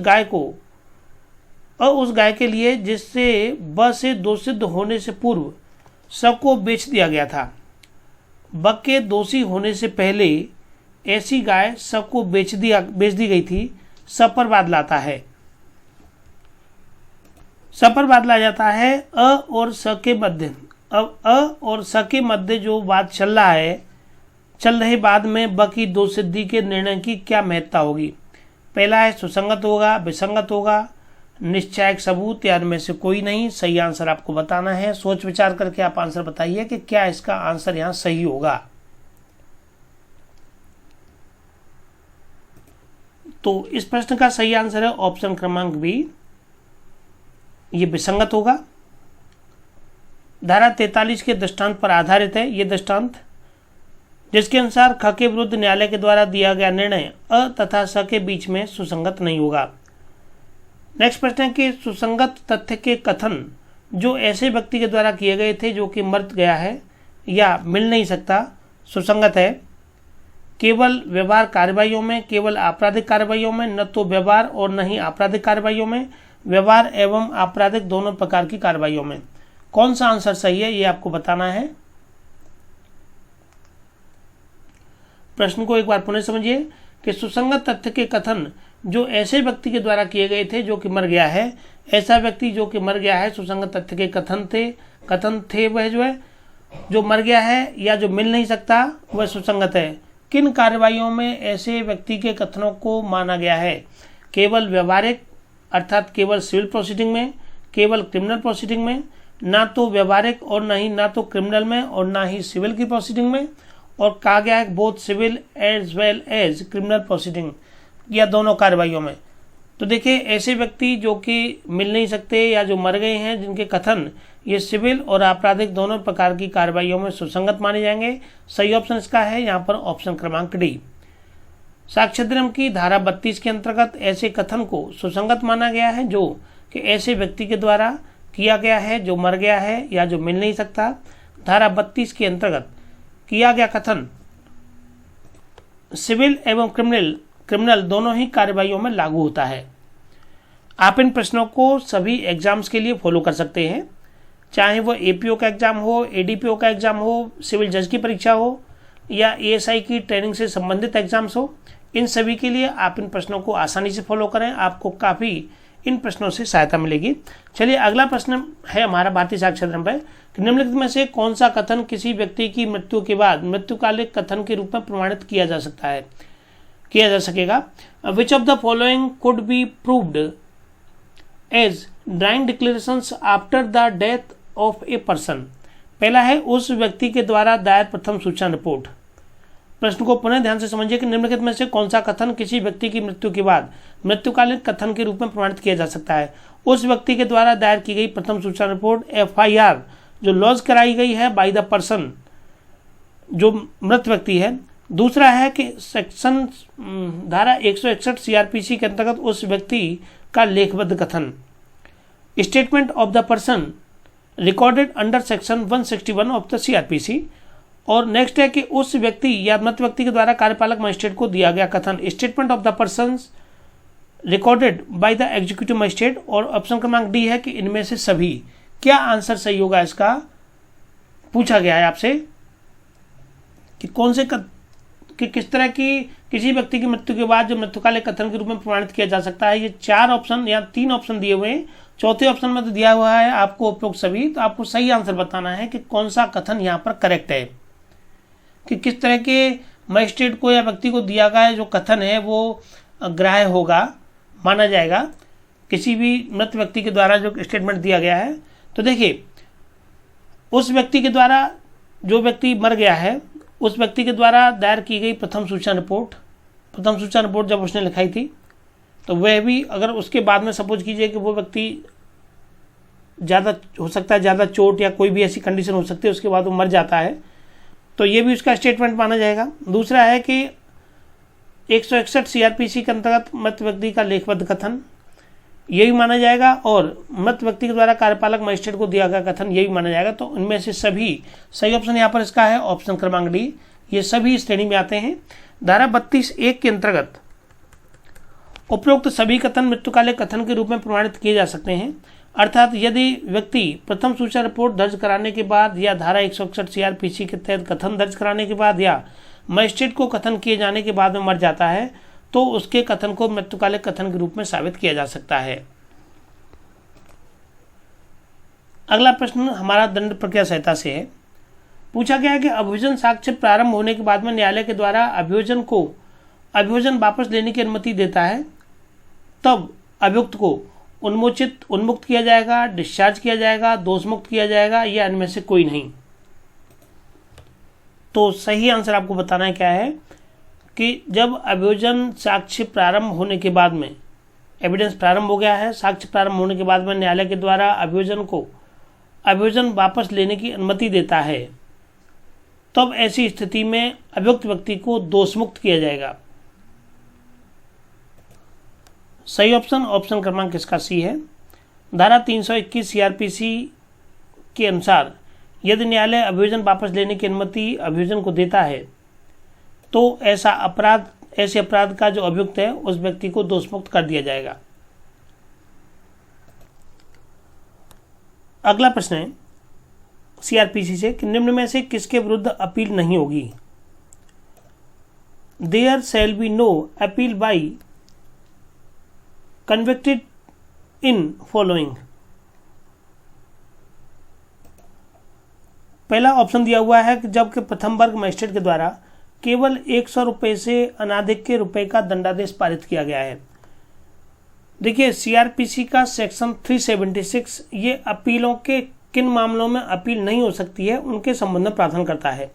गाय के लिए जिससे ब से दोष सिद्ध होने से पूर्व सबको बेच दिया गया था। ब के दोषी होने से पहले ऐसी गाय सबको बेच दी गई थी। सब पर वाद लाता है। सब पर वाद ला जाता है अ और स के मध्य। अब अ और स के मध्य जो वाद चल रहे बाद में ब की दोष सिद्धि के निर्णय की क्या महत्ता होगी। पहला है सुसंगत होगा, विसंगत होगा, निश्चायक सबूत या इनमें से कोई नहीं। सही आंसर आपको बताना है। सोच विचार करके आप आंसर बताइए कि क्या इसका आंसर यहाँ सही होगा। तो इस प्रश्न का सही आंसर है ऑप्शन क्रमांक बी, ये विसंगत होगा। धारा 43 के दृष्टांत पर आधारित है ये दृष्टांत, जिसके अनुसार ख के विरुद्ध न्यायालय के द्वारा दिया गया निर्णय अ तथा स के बीच में सुसंगत नहीं होगा। नेक्स्ट प्रश्न है कि सुसंगत तथ्य के कथन जो ऐसे व्यक्ति के द्वारा किए गए थे जो कि मर गया है या मिल नहीं सकता, सुसंगत है। केवल व्यवहार कार्रवाइयों में, केवल आपराधिक कार्रवाइयों में, न तो व्यवहार और न ही आपराधिक कार्रवाइयों में, व्यवहार एवं आपराधिक दोनों प्रकार की कार्रवाइयों में। कौन सा आंसर सही है ये आपको बताना है। प्रश्न को एक बार पुनः समझिए कि सुसंगत तथ्य के कथन जो ऐसे व्यक्ति के द्वारा किए गए थे जो कि मर गया है, ऐसा व्यक्ति जो कि मर गया है, सुसंगत तथ्य के कथन थे वह जो मर गया है या जो मिल नहीं सकता वह सुसंगत है। किन कार्रवाइयों में ऐसे व्यक्ति के कथनों को माना गया है? केवल व्यवहारिक अर्थात केवल सिविल प्रोसीडिंग में, केवल क्रिमिनल प्रोसीडिंग में, ना तो व्यवहारिक और ना तो क्रिमिनल में और ना ही सिविल की प्रोसीडिंग में, और कहा गया है both civil as well as criminal proceeding, या दोनों कार्रवाइयों में। तो देखिए ऐसे व्यक्ति जो कि मिल नहीं सकते या जो मर गए हैं जिनके कथन ये सिविल और आपराधिक दोनों प्रकार की कार्रवाइयों में सुसंगत माने जाएंगे। सही ऑप्शन इसका है यहाँ पर ऑप्शन क्रमांक डी। साक्ष्य अधिनियम की धारा 32 के अंतर्गत ऐसे कथन को सुसंगत माना गया है जो कि ऐसे व्यक्ति के द्वारा किया गया है जो मर गया है या जो मिल नहीं सकता। धारा 32 के अंतर्गत किया गया कथन सिविल एवं क्रिमिनल दोनों ही कार्रवाइयों में लागू होता है। आप इन प्रश्नों को सभी एग्जाम्स के लिए फॉलो कर सकते हैं, चाहे वो एपीओ का एग्जाम हो, एडीपीओ का एग्जाम हो, सिविल जज की परीक्षा हो या एएसआई की ट्रेनिंग से संबंधित एग्जाम्स हो। इन सभी के लिए आप इन प्रश्नों को आसानी से फॉलो करें, आपको काफ़ी इन प्रश्नों से सहायता मिलेगी। चलिए अगला प्रश्न है हमारा भारतीय साक्ष्य अधिनियम पर कि निम्नलिखित में से कौन सा कथन किसी व्यक्ति की मृत्यु के बाद मृत्युकालिक कथन के रूप में प्रमाणित किया जा सकेगा। Which of the following could be proved as dying declarations after the death of a person. पहला है उस व्यक्ति के द्वारा दायर प्रथम सूचना रिपोर्ट। प्रश्न को पुनः ध्यान से समझिए कि निम्नलिखित में से कौन सा कथन किसी व्यक्ति की मृत्यु के बाद मृत्युकालीन कथन के रूप में प्रमाणित किया जा सकता है। उस व्यक्ति के द्वारा दायर की गई प्रथम सूचना रिपोर्ट FIR जो लॉन्च कराई गई है बाय द पर्सन जो मृत व्यक्ति है। दूसरा है कि सेक्शन धारा 161 CRPC के अंतर्गत उस व्यक्ति का लेखबद्ध कथन, statement of the person recorded under section 161 of the CRPC। और नेक्स्ट है कि उस व्यक्ति या मृत व्यक्ति के द्वारा कार्यपालक मजिस्ट्रेट को दिया गया कथन, statement of the person recorded by the executive magistrate. और ऑप्शन क्रमांक डी है कि इनमें से सभी। क्या आंसर सही होगा इसका पूछा गया है आपसे कि कौन से कि किस तरह की किसी व्यक्ति की मृत्यु के बाद जो मृत्युकालिक कथन के रूप में प्रमाणित किया जा सकता है। ये 4 ऑप्शन या 3 ऑप्शन दिए हुए हैं, चौथे ऑप्शन में तो दिया हुआ है आपको उपयुक्त सभी। तो आपको सही आंसर बताना है कि कौन सा कथन यहाँ पर करेक्ट है, कि किस तरह के मजिस्ट्रेट को या व्यक्ति को दिया गया जो कथन है वो ग्राह्य होगा, माना जाएगा किसी भी मृत व्यक्ति के द्वारा जो स्टेटमेंट दिया गया है। तो देखिए उस व्यक्ति के द्वारा जो व्यक्ति मर गया है उस व्यक्ति के द्वारा दायर की गई प्रथम सूचना रिपोर्ट जब उसने लिखाई थी तो वह भी अगर उसके बाद में सपोज कीजिए कि वो व्यक्ति ज़्यादा हो सकता है, ज़्यादा चोट या कोई भी ऐसी कंडीशन हो सकती है उसके बाद वो मर जाता है, तो ये भी उसका स्टेटमेंट माना जाएगा। दूसरा है कि 161 CRPC के अंतर्गत मृत व्यक्ति का लेखबद्ध कथन, ये भी माना जाएगा। और मृत व्यक्ति के द्वारा कार्यपालक मजिस्ट्रेट को दिया गया कथन, ये भी माना जाएगा। तो इनमें से सभी सही ऑप्शन यहाँ पर इसका है ऑप्शन क्रमांक डी। ये सभी श्रेणी में आते हैं। धारा 32(1) के अंतर्गत उपरोक्त सभी कथन मृत्युकालिक कथन के रूप में प्रमाणित किए जा सकते हैं। अर्थात यदि व्यक्ति प्रथम सूचना रिपोर्ट दर्ज कराने के बाद या धारा 161 CRPC के तहत कथन दर्ज कराने के बाद या मजिस्ट्रेट को कथन किए जाने के बाद में मर जाता है तो उसके कथन को मृत्युकालिक कथन के रूप में साबित किया जा सकता है। अगला प्रश्न हमारा दंड प्रक्रिया संहिता से है। पूछा गया है कि अभियोजन साक्ष्य प्रारंभ होने के बाद में न्यायालय के द्वारा अभियोजन वापस लेने की अनुमति देता है, तब अभियुक्त को उन्मुक्त किया जाएगा, डिस्चार्ज किया जाएगा, दोषमुक्त किया जाएगा या इनमें से कोई नहीं। तो सही आंसर आपको बताना है क्या है कि जब अभियोजन साक्ष्य प्रारंभ होने के बाद में, एविडेंस प्रारंभ हो गया है, साक्ष्य प्रारंभ होने के बाद में न्यायालय के द्वारा अभियोजन वापस लेने की अनुमति देता है, तब ऐसी स्थिति में अभियुक्त व्यक्ति को दोषमुक्त किया जाएगा। सही ऑप्शन क्रमांक इसका सी है। धारा 321 CRPC के अनुसार यदि न्यायालय अभियोजन वापस लेने की अनुमति अभियोजन को देता है तो ऐसे अपराध का जो अभियुक्त है उस व्यक्ति को दोषमुक्त कर दिया जाएगा। अगला प्रश्न है सीआरपीसी से कि निम्न में से किसके विरुद्ध अपील नहीं होगी। There shall be no appeal by convicted in following. पहला ऑप्शन दिया हुआ है कि जबकि प्रथम वर्ग मजिस्ट्रेट के द्वारा केवल 100 रुपये से अनाधिक के रुपए का दंडादेश पारित किया गया है। देखिए सीआरपीसी का सेक्शन 376 ये अपीलों के किन मामलों में अपील नहीं हो सकती है उनके संबंध में प्रावधान करता है।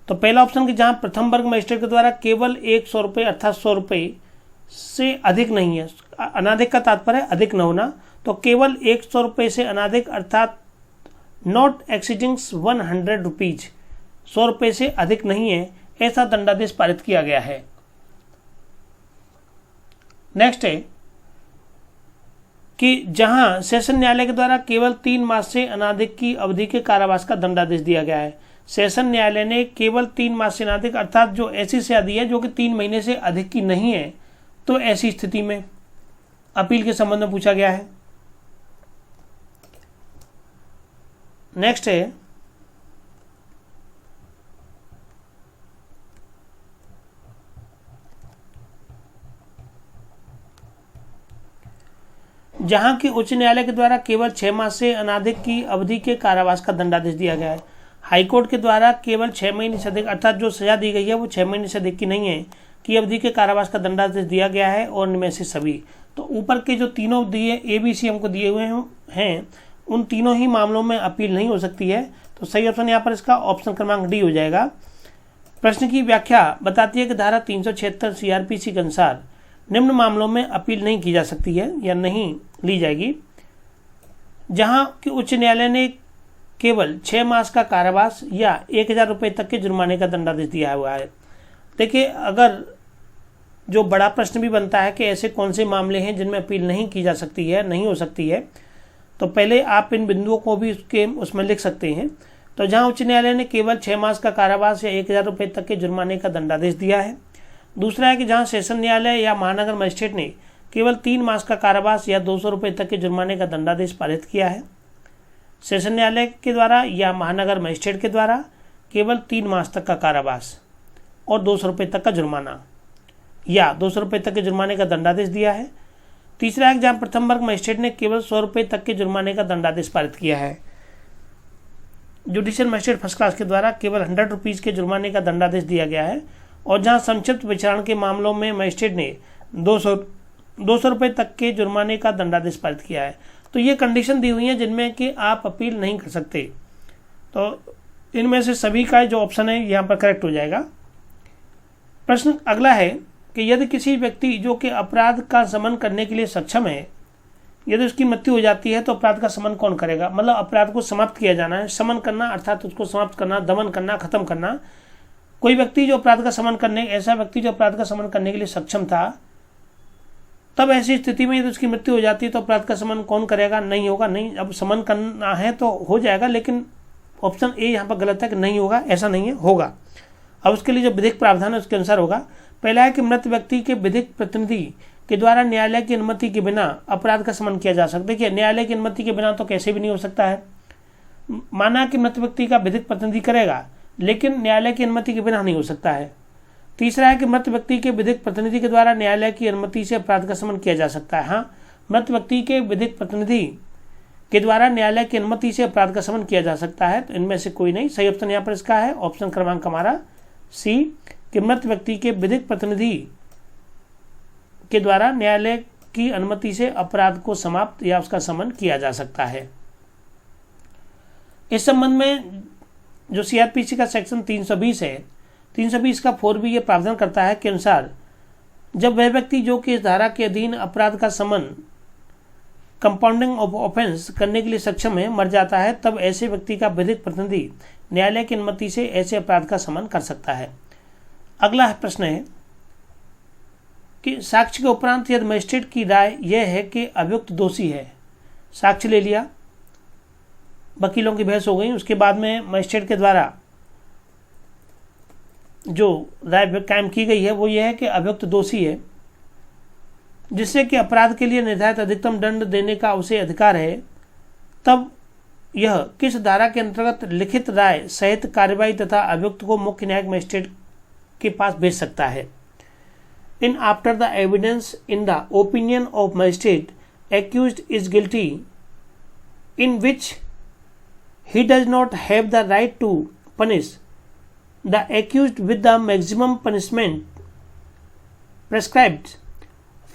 तो पहला ऑप्शन कि जहां प्रथम वर्ग मजिस्ट्रेट के द्वारा केवल 100 रुपये अर्थात 100 रुपये से अधिक नहीं है, अनाधिक का तात्पर्य अधिक न होना, तो केवल 100 रुपये से अनाधिक अर्थात नॉट एक्सीडिंग 100 रुपीज, 100 रुपये से अधिक नहीं है, ऐसा दंडादेश पारित किया गया है। नेक्स्ट है कि जहां सेशन न्यायालय के द्वारा केवल 3 मास से अनाधिक की अवधि के कारावास का दंडादेश दिया गया है। सेशन न्यायालय ने केवल 3 मास से अनाधिक अर्थात जो ऐसी सजा दी है जो कि 3 महीने से अधिक की नहीं है, तो ऐसी स्थिति में अपील के संबंध में पूछा गया है। नेक्स्ट है जहां की उच्च न्यायालय के द्वारा केवल 6 मास से अनाधिक की अवधि के कारावास का दंडादेश दिया गया है। हाईकोर्ट के द्वारा केवल 6 महीने से अधिक अर्थात जो सजा दी गई है वो 6 महीने से अधिक की नहीं है की अवधि के कारावास का दंडादेश दिया गया है। और इनमें से सभी तो ऊपर के जो तीनों दिए ABC हमको दिए हुए हैं उन तीनों ही मामलों में अपील नहीं हो सकती है। तो सही ऑप्शन यहाँ पर इसका ऑप्शन क्रमांक डी हो जाएगा। प्रश्न की व्याख्या बताती है कि धारा 376 सीआरपीसी के अनुसार निम्न मामलों में अपील नहीं की जा सकती है या नहीं ली जाएगी। जहां कि उच्च न्यायालय ने केवल 6 मास का कारावास या 1000 रुपये तक के जुर्माने का दंडादेश दिया हुआ है। देखिए अगर जो बड़ा प्रश्न भी बनता है कि ऐसे कौन से मामले हैं जिनमें अपील नहीं की जा सकती है, नहीं हो सकती है, तो पहले आप इन बिंदुओं को भी उसमें लिख सकते हैं। तो जहां उच्च न्यायालय ने केवल 6 मास का कारावास या 1000 रुपये तक के जुर्माने का दंडादेश दिया है। दूसरा है कि जहां सेशन न्यायालय या महानगर मजिस्ट्रेट ने केवल 3 मास का कारावास या 200 रुपये तक के जुर्माने का दंडादेश पारित किया है। सेशन न्यायालय के द्वारा या महानगर मजिस्ट्रेट के द्वारा केवल 3 मास तक का कारावास और 200 रुपये तक का जुर्माना या 200 रुपये तक के जुर्माने का दंडादेश दिया है। तीसरा है कि जहां प्रथम वर्ग मजिस्ट्रेट ने केवल 100 रुपये तक के जुर्माने का दंडादेश पारित किया है। जुडिशियल मजिस्ट्रेट फर्स्ट क्लास के द्वारा केवल 100 रुपीज के जुर्माने का दंडादेश दिया गया है। और जहां संक्षिप्त विचारण के मामलों में मजिस्ट्रेट ने 200 रुपये तक के जुर्माने का दंडादेश पारित किया है। तो ये कंडीशन दी हुई है जिनमें कि आप अपील नहीं कर सकते। तो इनमें से सभी का जो ऑप्शन है यहाँ पर करेक्ट हो जाएगा। प्रश्न अगला है कि यदि किसी व्यक्ति जो कि अपराध का शमन करने के लिए सक्षम है, यदि उसकी मृत्यु हो जाती है तो अपराध का शमन कौन करेगा। मतलब अपराध को समाप्त किया जाना है, शमन करना अर्थात उसको समाप्त करना, दमन करना, खत्म करना। कोई व्यक्ति जो अपराध का शमन करने ऐसा व्यक्ति जो अपराध का शमन करने के लिए सक्षम था, तब ऐसी स्थिति में यदि उसकी मृत्यु हो जाती है तो अपराध का शमन कौन करेगा। नहीं होगा, नहीं। अब शमन करना है तो हो जाएगा, लेकिन ऑप्शन ए यहाँ पर गलत है कि नहीं होगा, ऐसा नहीं है, होगा। अब उसके लिए जो विधिक प्रावधान है उसके अनुसार होगा। पहला है कि मृत व्यक्ति के विधिक प्रतिनिधि के द्वारा न्यायालय की अनुमति के बिना अपराध का शमन किया जा सकता है। देखिए न्यायालय की अनुमति के बिना तो कैसे भी नहीं हो सकता है। माना कि मृत व्यक्ति का विधिक प्रतिनिधि करेगा, लेकिन न्यायालय की अनुमति के बिना नहीं हो सकता है। तीसरा है कि मृत व्यक्ति के विधिक प्रतिनिधि के द्वारा न्यायालय की अनुमति से अपराध का शमन किया जा सकता है। हाँ, मृत व्यक्ति के विधिक प्रतिनिधि के द्वारा न्यायालय की अनुमति से अपराध का शमन किया जा सकता है। तो इनमें से कोई नहीं। सही ऑप्शन यहाँ पर इसका है ऑप्शन क्रमांक हमारा सी, कि मृत व्यक्ति के विधिक प्रतिनिधि के द्वारा न्यायालय की अनुमति से अपराध को समाप्त या उसका शमन किया जा सकता है। इस संबंध में जो सीआरपीसी का सेक्शन 320 है, 320 का 4B ये प्रावधान करता है के अनुसार जब वह व्यक्ति जो कि इस धारा के अधीन अपराध का शमन कंपाउंडिंग ऑफ ऑफेंस करने के लिए सक्षम है मर जाता है, तब ऐसे व्यक्ति का विधिक प्रतिनिधि न्यायालय की अनुमति से ऐसे अपराध का शमन कर सकता है। अगला प्रश्न है कि साक्ष्य के उपरांत यदि मजिस्ट्रेट की राय यह है कि अभियुक्त दोषी है, साक्ष्य ले लिया, वकीलों की बहस हो गई। उसके बाद में मजिस्ट्रेट के द्वारा जो राय कायम की गई है वो ये है कि अभियुक्त दोषी है, जिससे कि अपराध के लिए निर्धारित अधिकतम दंड देने का उसे अधिकार है, तब यह किस धारा के अंतर्गत लिखित राय सहित कार्यवाही तथा अभियुक्त को मुख्य न्यायिक मजिस्ट्रेट के पास भेज सकता है। In after the evidence in the opinion of magistrate accused is guilty in which he does not have the right to punish the accused with the maximum punishment prescribed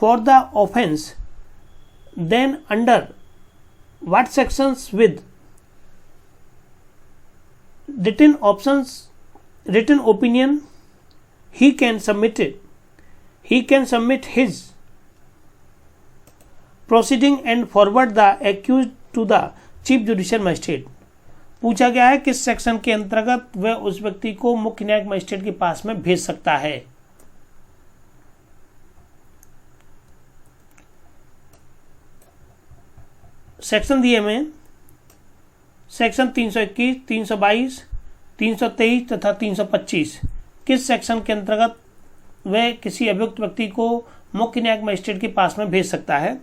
for the offense, then under what sections with written opinion he can submit his proceeding and forward the accused to the chief judicial magistrate। पूछा गया है किस section के अंतर्गत वह उस व्यक्ति को मुख्य न्यायिक मजिस्ट्रेट के पास में भेज सकता है। सेक्शन दिए में सेक्शन 321, 322, 323 तथा 325 किस सेक्शन के अंतर्गत वह किसी अभियुक्त व्यक्ति को मुख्य न्यायिक मजिस्ट्रेट के पास में भेज सकता है।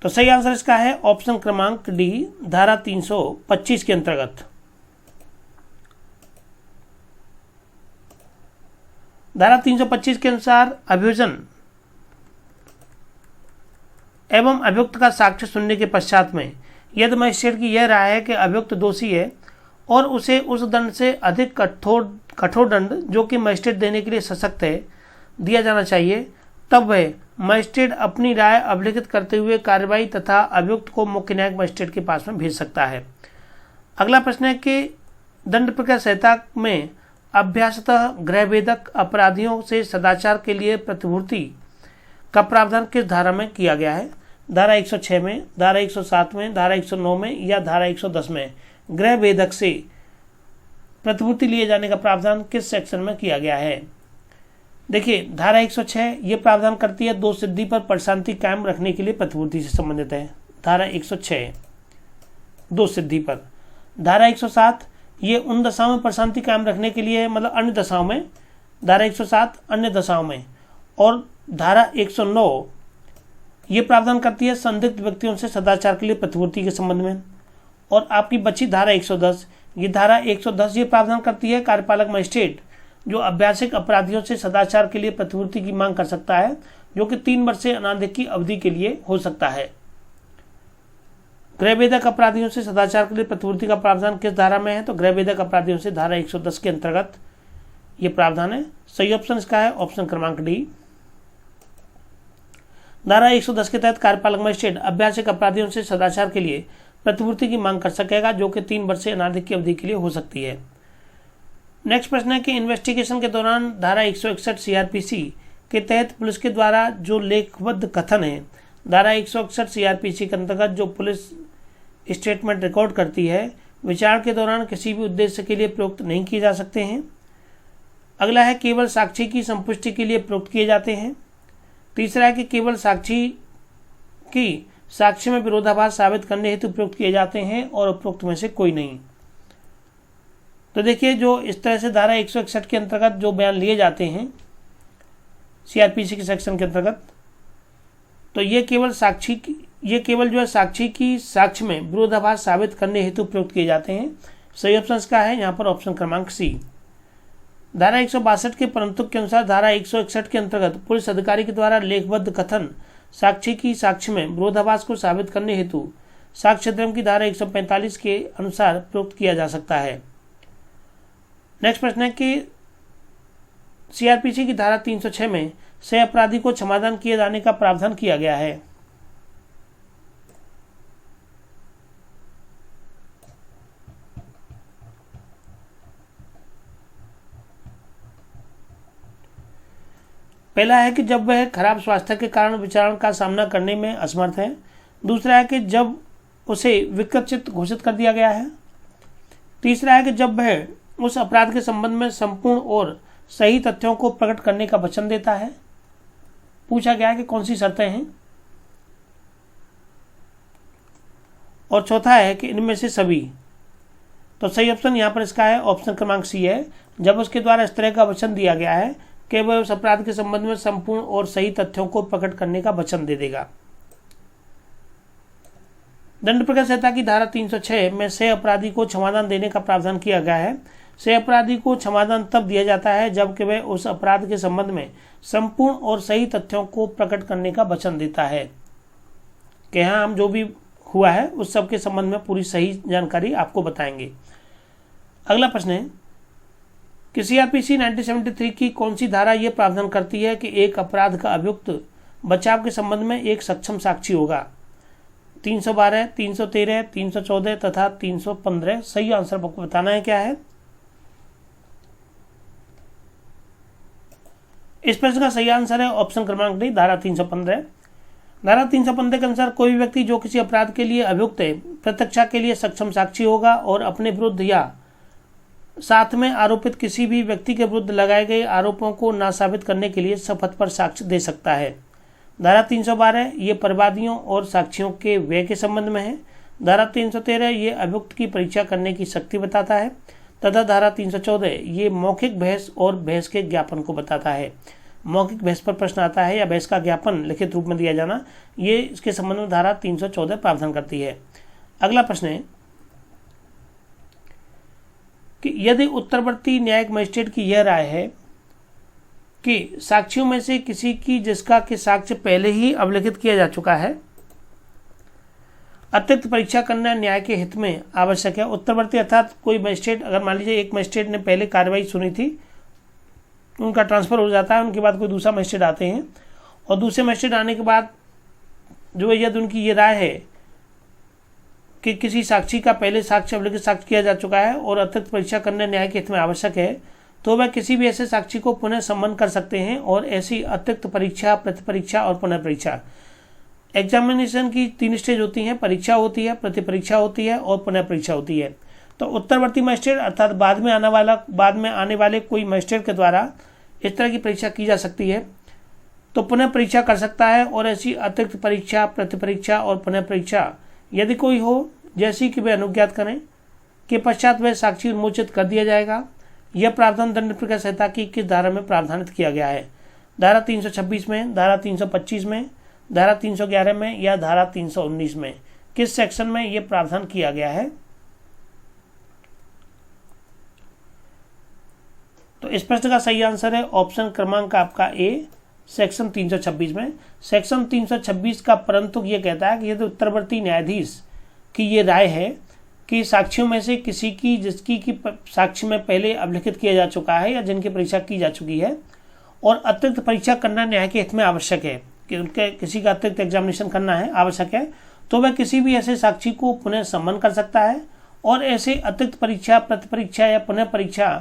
तो सही आंसर इसका है ऑप्शन क्रमांक डी, धारा 325 के अंतर्गत। धारा 325 के अनुसार अभियोजन एवं अभियुक्त का साक्ष्य सुनने के पश्चात में यदि मजिस्ट्रेट की यह राय है कि अभियुक्त दोषी है और उसे उस दंड से अधिक कठोर दंड जो कि मजिस्ट्रेट देने के लिए सशक्त है दिया जाना चाहिए, तब वह मजिस्ट्रेट अपनी राय अभिलिखित करते हुए कार्यवाही तथा अभियुक्त को मुख्य न्यायिक मजिस्ट्रेट के पास में भेज सकता है। अगला प्रश्न है कि दंड प्रक्रिया संहिता में अभ्यासतः गृहभेदक अपराधियों से सदाचार के लिए प्रतिपूर्ति का प्रावधान किस धारा में किया गया है। धारा 106 में, धारा 107 में, धारा 109 में या धारा 110 में गृहभेदक से प्रतिपूर्ति लिए जाने का प्रावधान किस सेक्शन में किया गया है। देखिए धारा 106 ये प्रावधान करती है दो सिद्धि पर परिशांति कायम रखने के लिए प्रतिपूर्ति से संबंधित है। धारा 106 दो सिद्धि पर। धारा 107 ये उन दशाओं में परिशांति कायम रखने के लिए, मतलब अन्य दशाओं में। धारा 107 अन्य दशाओं में। और धारा 109 ये प्रावधान करती है संदिग्ध व्यक्तियों से सदाचार के लिए प्रतिपूर्ति के संबंध में। और आपकी बची धारा 110, ये धारा 110 ये प्रावधान करती है कार्यपालक मजिस्ट्रेट जो अभ्यासिक अपराधियों से सदाचार के लिए प्रतिपूर्ति की मांग कर सकता है, जो कि 3 वर्ष से अनाधिक की अवधि के लिए हो सकता है। गृहभेदक अपराधियों से सदाचार के लिए प्रतिपूर्ति का प्रावधान किस धारा में है, तो गृहभेदक अपराधियों से धारा 110 के अंतर्गत ये प्रावधान है। सही ऑप्शन इसका है ऑप्शन क्रमांक डी। धारा 110 के तहत कार्यपालक मजिस्ट्रेट अभ्यासिक अपराधियों से सदाचार के लिए प्रतिपूर्ति की मांग कर सकेगा, जो कि 3 वर्ष से अनाधिक की अवधि के लिए हो सकती है। नेक्स्ट प्रश्न है कि इन्वेस्टिगेशन के दौरान धारा 161 सीआरपीसी के तहत पुलिस के द्वारा जो लेखबद्ध कथन है, धारा 161 सीआरपीसी के अंतर्गत जो पुलिस स्टेटमेंट रिकॉर्ड करती है, विचार के दौरान किसी भी उद्देश्य के लिए प्रयुक्त नहीं किए जा सकते हैं। अगला है केवल साक्षी की संपुष्टि के लिए प्रयुक्त किए जाते हैं। तीसरा है कि केवल साक्षी की साक्ष्य में विरोधाभास साबित करने हेतु प्रयुक्त किए जाते हैं और उपरोक्त में से कोई नहीं। तो देखिए जो इस तरह से धारा 161 के अंतर्गत जो बयान लिए जाते हैं सीआरपीसी के सेक्शन के अंतर्गत, तो ये केवल जो है साक्षी की साक्ष्य में विरोधाभास साबित करने हेतु प्रयुक्त किए जाते हैं। सही ऑप्शन का है यहाँ पर ऑप्शन क्रमांक सी। धारा 162 के परंतु के अनुसार धारा 161 के अंतर्गत पुलिस अधिकारी के द्वारा लेखबद्ध कथन साक्षी की साक्ष्य में विरोधाभास को साबित करने हेतु साक्ष्य अधिनियम की धारा 145 के अनुसार प्रयुक्त किया जा सकता है। नेक्स्ट प्रश्न है कि सीआरपीसी की धारा 306 में सह अपराधी को क्षमादान किए जाने का प्रावधान किया गया है। पहला है कि जब वह खराब स्वास्थ्य के कारण विचारण का सामना करने में असमर्थ है। दूसरा है कि जब उसे विकृत घोषित कर दिया गया है। तीसरा है कि जब वह उस अपराध के संबंध में संपूर्ण और सही तथ्यों को प्रकट करने का वचन देता है। पूछा गया है कि कौन सी शर्तें हैं। और चौथा है कि इनमें से सभी। तो सही ऑप्शन यहाँ पर इसका है ऑप्शन क्रमांक सी है। जब उसके द्वारा इस तरह का वचन दिया गया है कि वह उस अपराध के संबंध में संपूर्ण और सही तथ्यों को प्रकट करने का वचन दे देगा। दंड प्रक्रिया संहिता की धारा 306 में सह अपराधी को क्षमादान देने का प्रावधान किया गया है। सह अपराधी को क्षमादान तब दिया जाता है जबकि वह उस अपराध के संबंध में संपूर्ण और सही तथ्यों को प्रकट करने का वचन देता है कि हाँ, हम जो भी हुआ है उस सब के संबंध में पूरी सही जानकारी आपको बताएंगे। अगला प्रश्न है कि सीआरपीसी 1973 की कौन सी धारा यह प्रावधान करती है कि एक अपराध का अभियुक्त बचाव के संबंध में एक सक्षम साक्षी होगा? 312, 313, 314 तथा 315। सही आंसर आपको बताना है क्या है। इस प्रश्न का सही आंसर है ऑप्शन क्रमांक डी, धारा 315। धारा 315 के अनुसार कोई भी व्यक्ति जो किसी अपराध के लिए अभियुक्त है प्रत्यक्षा के लिए सक्षम साक्षी होगा और अपने विरुद्ध या साथ में आरोपित किसी भी व्यक्ति के विरुद्ध लगाए गए आरोपों को ना साबित करने के लिए शपथ पर साक्ष्य दे सकता है। धारा 312 ये परिवादियों और साक्षियों के व्यय के संबंध में है। धारा 313 ये अभियुक्त की परीक्षा करने की शक्ति बताता है तथा धारा 314 ये मौखिक बहस और बहस के ज्ञापन को बताता है। मौखिक बहस पर प्रश्न आता है या बहस का ज्ञापन लिखित रूप में दिया जाना, ये इसके संबंध में धारा 314 प्रावधान करती है। अगला प्रश्न है कि यदि उत्तरवर्ती न्यायिक मजिस्ट्रेट की यह राय है कि साक्षियों में से किसी की जिसका कि साक्ष्य पहले ही अभिलिखित किया जा चुका है, अतिरिक्त परीक्षा करना न्याय के हित में आवश्यक है। उत्तरवर्ती अर्थात कोई मजिस्ट्रेट, अगर मान लीजिए एक मजिस्ट्रेट ने पहले कार्रवाई सुनी थी, उनका ट्रांसफर हो जाता है, उनके बाद कोई दूसरा मजिस्ट्रेट आते हैं और दूसरे मजिस्ट्रेट आने के बाद जो है यदि उनकी ये राय है कि किसी साक्षी का पहले साक्ष्य अभिलिखित साक्ष्य किया जा चुका है और अतिरिक्त परीक्षा करना न्याय के हित में आवश्यक है, तो वह किसी भी ऐसे साक्षी को पुनः सम्मन कर सकते हैं और ऐसी अतिरिक्त परीक्षा, प्रतिपरीक्षा और पुनः परीक्षा। एग्जामिनेशन की 3 स्टेज होती हैं, परीक्षा होती है, प्रतिपरीक्षा होती है और पुनः परीक्षा होती है। तो उत्तरवर्ती मजिस्ट्रेट अर्थात बाद में आने वाले कोई मजिस्ट्रेट के द्वारा इस तरह की परीक्षा की जा सकती है तो पुनः परीक्षा कर सकता है और ऐसी अतिरिक्त परीक्षा, प्रतिपरीक्षा और पुनः परीक्षा यदि कोई हो जैसी कि वे अनुज्ञात करें के पश्चात वह साक्षी उन्मोचित कर दिया जाएगा। यह प्रावधान दंड प्रक्रिया संहिता की किस धारा में प्रावधानित किया गया है? धारा 326 में, धारा 325 में, धारा 311 में या धारा 319 में? किस सेक्शन में यह प्रावधान किया गया है? तो इस प्रश्न का सही आंसर है ऑप्शन क्रमांक आपका ए, सेक्शन 326 में। सेक्शन 326 का परंतु ये कहता है कि यदि उत्तरवर्ती न्यायाधीश की ये राय है कि साक्षियों में से किसी की जिसकी की साक्ष्य में पहले अभिलिखित किया जा चुका है या जिनकी परीक्षा की जा चुकी है और अतिरिक्त परीक्षा करना न्याय के हित में आवश्यक है, कि उनके किसी का अतिरिक्त एग्जामिनेशन करना है आवश्यक है, तो वह किसी भी ऐसे साक्षी को पुनः सम्मन कर सकता है और ऐसे अतिरिक्त परीक्षा, प्रतिपरीक्षा या पुनः परीक्षा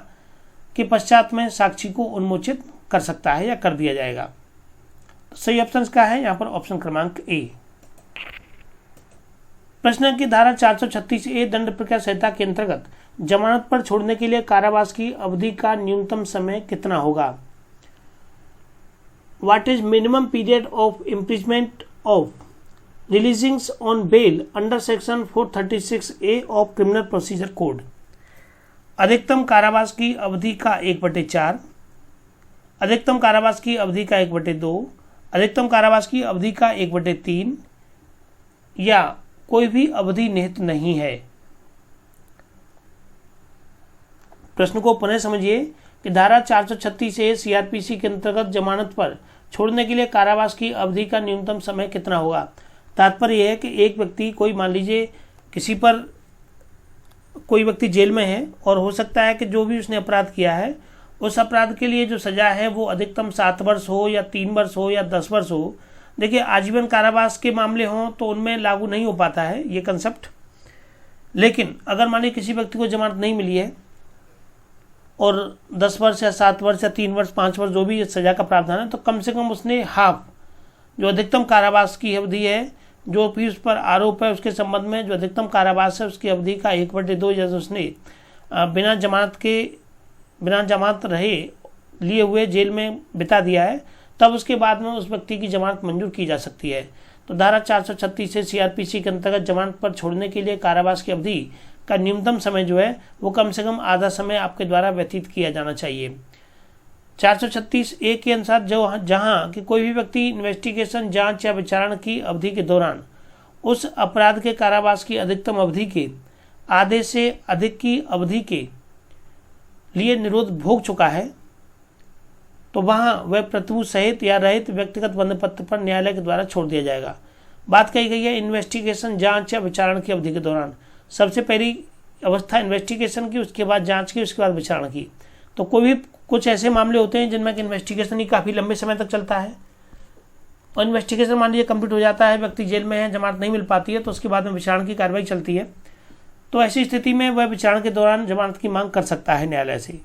के पश्चात में साक्षी को उन्मोचित कर सकता है या कर दिया जाएगा। सही ऑप्शन का है यहाँ पर ऑप्शन क्रमांक ए। प्रश्न की धारा 436 ए दंड प्रक्रिया संहिता के अंतर्गत जमानत पर छोड़ने के लिए कारावास की अवधि का न्यूनतम समय कितना होगा? What is minimum period of imprisonment of releasing on bail under section 436A of criminal procedure code? अधिकतम कारावास की अवधि का 1/4, अधिकतम कारावास की अवधि का 1/2, अधिकतम कारावास की अवधि का 1/3 या कोई भी अवधि निहित नहीं है। प्रश्न को पुनः समझिए कि धारा 436 ए सीआरपीसी के अंतर्गत जमानत पर छोड़ने के लिए कारावास की अवधि का न्यूनतम समय कितना होगा? तात्पर्य यह है कि एक व्यक्ति, कोई मान लीजिए किसी पर कोई व्यक्ति जेल में है और हो सकता है कि जो भी उसने अपराध किया है उस अपराध के लिए जो सजा है वो अधिकतम 7 वर्ष हो या 3 वर्ष हो या 10 वर्ष हो। देखिए, आजीवन कारावास के मामले हों तो उनमें लागू नहीं हो पाता है ये कंसेप्ट, लेकिन अगर मान लीजिए किसी व्यक्ति को जमानत नहीं मिली है और 10 वर्ष या 7 वर्ष या 3 वर्ष 5 वर्ष जो भी सजा का प्रावधान है, तो कम से कम उसने हाफ जो अधिकतम कारावास की अवधि है, जो भी उस पर आरोप है उसके संबंध में जो अधिकतम कारावास है उसकी अवधि का 1/2 जैसे उसने बिना जमानत रहे लिए हुए जेल में बिता दिया है, तब उसके बाद में उस व्यक्ति की जमानत मंजूर की जा सकती है। तो धारा 436 से सीआरपीसी के अंतर्गत जमानत पर छोड़ने के लिए कारावास की अवधि का न्यूनतम समय जो है वो कम से कम आधा समय आपके द्वारा व्यतीत किया जाना चाहिए। 436A के अनुसार जहां कि कोई भी व्यक्ति इन्वेस्टिगेशन, जांच या विचारण की अवधि के दौरान उस अपराध के कारावास की अधिकतम अवधि के आधे से अधिक की अवधि के लिए निरोध भोग चुका है, तो वहां वह प्रतिभूत सहित या रहित व्यक्तिगत बंद पत्र पर न्यायालय के द्वारा छोड़ दिया जाएगा। बात कही गई है इन्वेस्टिगेशन, जांच या विचारण की अवधि के दौरान। सबसे पहली अवस्था इन्वेस्टिगेशन की, उसके बाद जांच की, उसके बाद विचारण की। तो कोई भी कुछ ऐसे मामले होते हैं जिनमें इन्वेस्टिगेशन ही काफ़ी लंबे समय तक चलता है, और इन्वेस्टिगेशन मान लीजिए कंप्लीट हो जाता है, व्यक्ति जेल में है, जमानत नहीं मिल पाती है, तो उसके बाद में विचारण की कार्रवाई चलती है। तो ऐसी स्थिति में वह विचारण के दौरान जमानत की मांग कर सकता है न्यायालय से।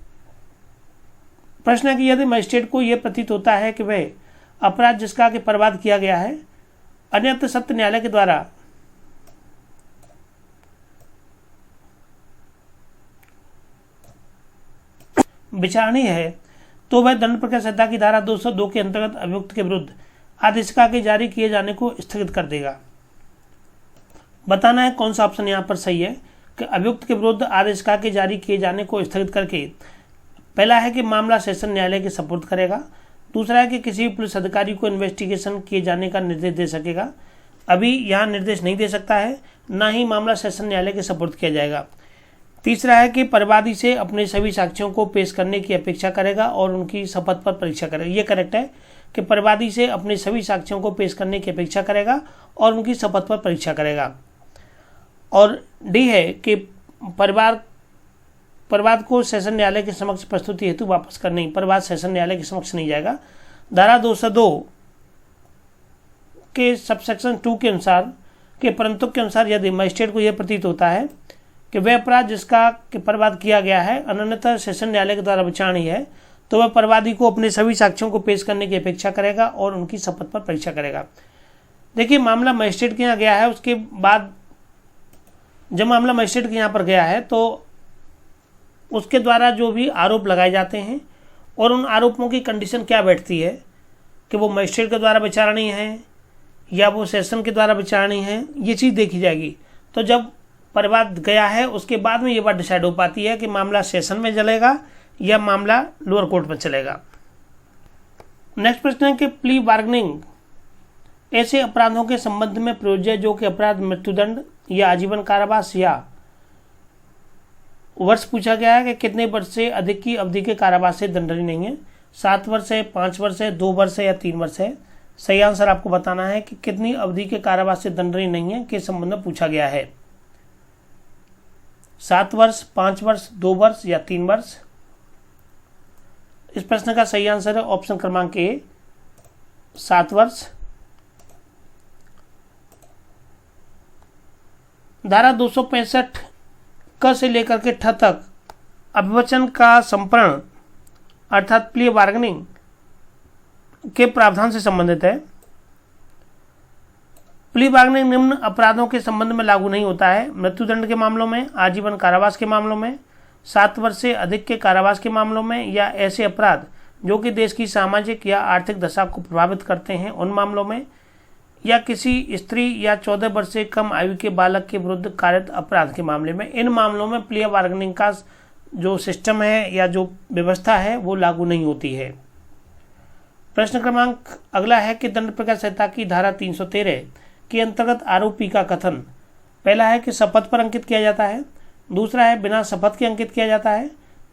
प्रश्न है कि यदि मजिस्ट्रेट को यह प्रतीत होता है कि वह अपराध जिसका आगे बर्बाद किया गया है अन्यत्र सत्य न्यायालय के द्वारा विचारणीय है, तो वह दंड प्रक्रिया संहिता की धारा 202 के अंतर्गत अभियुक्त के विरुद्ध आदेशिका के जारी किए जाने को स्थगित कर देगा। बताना है कौन सा ऑप्शन यहाँ पर सही है कि अभियुक्त के विरुद्ध आदेशिका के जारी किए जाने को स्थगित करके पहला है कि मामला सेशन न्यायालय के सपुर्द करेगा, दूसरा है कि किसी भी पुलिस अधिकारी को इन्वेस्टिगेशन किए जाने का निर्देश दे सकेगा। अभी यहाँ निर्देश नहीं दे सकता है, ना ही मामला सेशन न्यायालय के सपुर्द किया जाएगा। तीसरा है कि परिवादी से अपने सभी साक्ष्यों को पेश करने की अपेक्षा करेगा और उनकी शपथ पर परीक्षा करेगा। ये करेक्ट है कि परिवादी से अपने सभी साक्ष्यों को पेश करने की अपेक्षा करेगा और उनकी शपथ पर परीक्षा करेगा। और डी है कि परिवाद को सेशन न्यायालय के समक्ष प्रस्तुति हेतु वापस करने, परिवाद सेशन न्यायालय के समक्ष नहीं जाएगा। धारा 202 के सबसेक्शन 2 के अनुसार के परंतु के अनुसार यदि मजिस्ट्रेट को यह प्रतीत होता है कि वह अपराध जिसका परिवाद किया गया है अन्यथा सेशन न्यायालय के द्वारा विचारणीय है, तो वह परिवादी को अपने सभी साक्ष्यों को पेश करने की अपेक्षा करेगा और उनकी शपथ पर परीक्षा करेगा। देखिए, मामला मजिस्ट्रेट के यहाँ गया है, उसके बाद जब मामला मजिस्ट्रेट के यहाँ पर गया है तो उसके द्वारा जो भी आरोप लगाए जाते हैं और उन आरोपों की कंडीशन क्या बैठती है कि वो मजिस्ट्रेट के द्वारा विचारणीय है या वो सेशन के द्वारा विचारणीय है, ये चीज़ देखी जाएगी। तो जब परिवाद गया है उसके बाद में ये बात डिसाइड हो पाती है कि मामला सेशन में चलेगा या मामला लोअर कोर्ट में चलेगा। नेक्स्ट प्रश्न है कि प्ली बार्गेनिंग ऐसे अपराधों के संबंध में प्रयोज्य जो कि अपराध मृत्युदंड या आजीवन कारावास या वर्ष पूछा गया है कि कितने वर्ष से अधिक की अवधि के कारावास से दंडनीय नहीं है। 7 वर्ष है, 5 वर्ष है, 2 वर्ष है या 3 वर्ष है। सही आंसर आपको बताना है कि कितनी अवधि के कारावास से दंडनीय नहीं है के संबंध में पूछा गया है। 7 वर्ष, 5 वर्ष, 2 वर्ष या 3 वर्ष। इस प्रश्न का सही आंसर है ऑप्शन क्रमांक ए, 7 वर्ष। धारा 265 क से लेकर के ठ तक अभिवचन का संप्रण अर्थात प्ली बार्गेनिंग के प्रावधान से संबंधित है। प्ली बार्गेनिंग निम्न अपराधों के संबंध में लागू नहीं होता है: मृत्युदंड के मामलों में, आजीवन कारावास के मामलों में, 7 वर्ष से अधिक के कारावास के मामलों में, या ऐसे अपराध जो कि देश की सामाजिक या आर्थिक दशा को प्रभावित करते हैं उन मामलों में, या किसी स्त्री या 14 वर्ष से कम आयु के बालक के विरुद्ध कारित अपराध के मामले में। इन मामलों में प्ली बार्गेनिंग का जो सिस्टम है या जो व्यवस्था है वो लागू नहीं होती है। प्रश्न क्रमांक अगला है कि दंड प्रक्रिया संहिता की धारा 313 के अंतर्गत आरोपी का कथन पहला है कि शपथ पर अंकित किया जाता है, दूसरा है बिना शपथ के अंकित किया जाता है,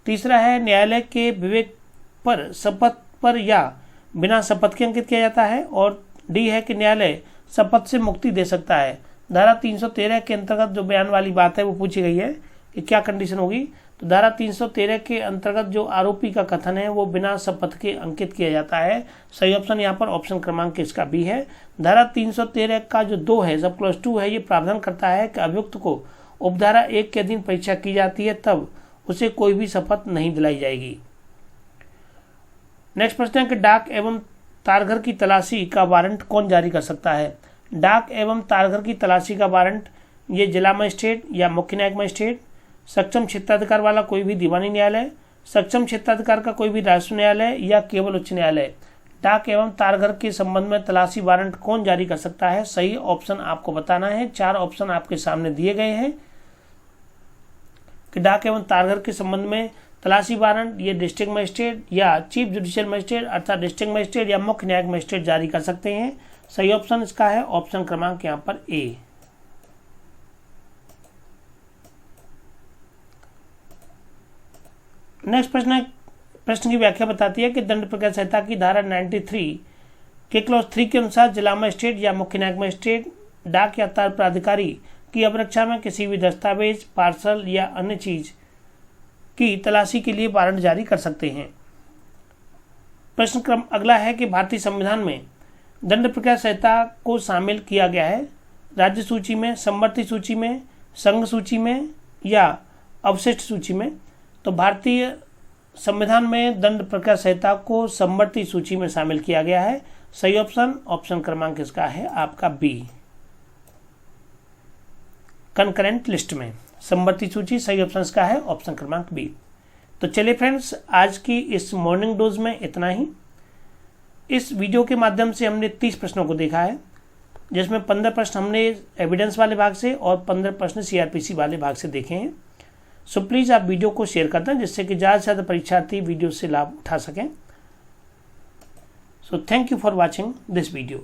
तीसरा है न्यायालय के विवेक पर शपथ पर या बिना शपथ के अंकित किया जाता है, और डी है कि न्यायालय शपथ से मुक्ति दे सकता है। धारा 313 के अंतर्गत जो बयान वाली बात है वो पूछी गई है कि क्या कंडीशन होगी। तो धारा 313 के अंतर्गत जो आरोपी का कथन है वो बिना शपथ के अंकित किया जाता है। सही ऑप्शन यहाँ पर ऑप्शन क्रमांक इसका बी है। धारा 313 का जो 2 है, सब क्लॉज 2 है, ये प्रावधान करता है कि अभियुक्त को उपधारा 1 के अधीन परीक्षा की जाती है तब उसे कोई भी शपथ नहीं दिलाई जाएगी। नेक्स्ट प्रश्न है कि डाक एवं तारघर की तलाशी का वारंट कौन जारी कर सकता है? डाक एवं तारघर की तलाशी का वारंट ये जिला मजिस्ट्रेट या मुख्य न्यायिक मजिस्ट्रेट, सक्षम क्षेत्राधिकार वाला कोई भी दीवानी न्यायालय, सक्षम क्षेत्राधिकार का कोई भी राजस्व न्यायालय या केवल उच्च न्यायालय डाक एवं तारघर के संबंध में तलाशी वारंट कौन जारी कर सकता है? सही ऑप्शन आपको बताना है। 4 ऑप्शन आपके सामने दिए गए हैं कि डाक एवं तारघर के संबंध में तलाशी वारंट ये डिस्ट्रिक्ट मजिस्ट्रेट या चीफ जुडिशियल मजिस्ट्रेट अर्थात डिस्ट्रिक्ट मजिस्ट्रेट या मुख्य न्यायिक मजिस्ट्रेट जारी कर सकते हैं। सही ऑप्शन इसका है ऑप्शन क्रमांक यहाँ पर ए। नेक्स्ट प्रश्न की व्याख्या बताती है कि दंड प्रक्रिया संहिता की धारा 93 के क्लॉज 3 के अनुसार जिला मजिस्ट्रेट या मुख्य न्यायिक मजिस्ट्रेट डाक या तार प्राधिकारी की अवरक्षा में किसी भी दस्तावेज, पार्सल या अन्य चीज की तलाशी के लिए वारंट जारी कर सकते हैं। प्रश्न क्रम अगला है कि भारतीय संविधान में दंड प्रक्रिया संहिता को शामिल किया गया है राज्य सूची में, समवर्ती सूची में, संघ सूची में या अवशिष्ट सूची में? तो भारतीय संविधान में दंड प्रक्रिया संहिता को समवर्ती सूची में शामिल किया गया है। सही ऑप्शन क्रमांक इसका है आपका बी, कंकरेंट लिस्ट में समवर्ती सूची। सही ऑप्शन इसका है ऑप्शन क्रमांक बी। तो चलिए फ्रेंड्स, आज की इस मॉर्निंग डोज में इतना ही। इस वीडियो के माध्यम से हमने 30 प्रश्नों को देखा है, जिसमें 15 प्रश्न हमने एविडेंस वाले भाग से और 15 प्रश्न सीआरपीसी वाले भाग से देखे हैं। सो प्लीज़ आप वीडियो को शेयर कर दें, जिससे कि ज़्यादा से ज़्यादा परीक्षार्थी वीडियो से लाभ उठा सकें। So thank you for watching this video.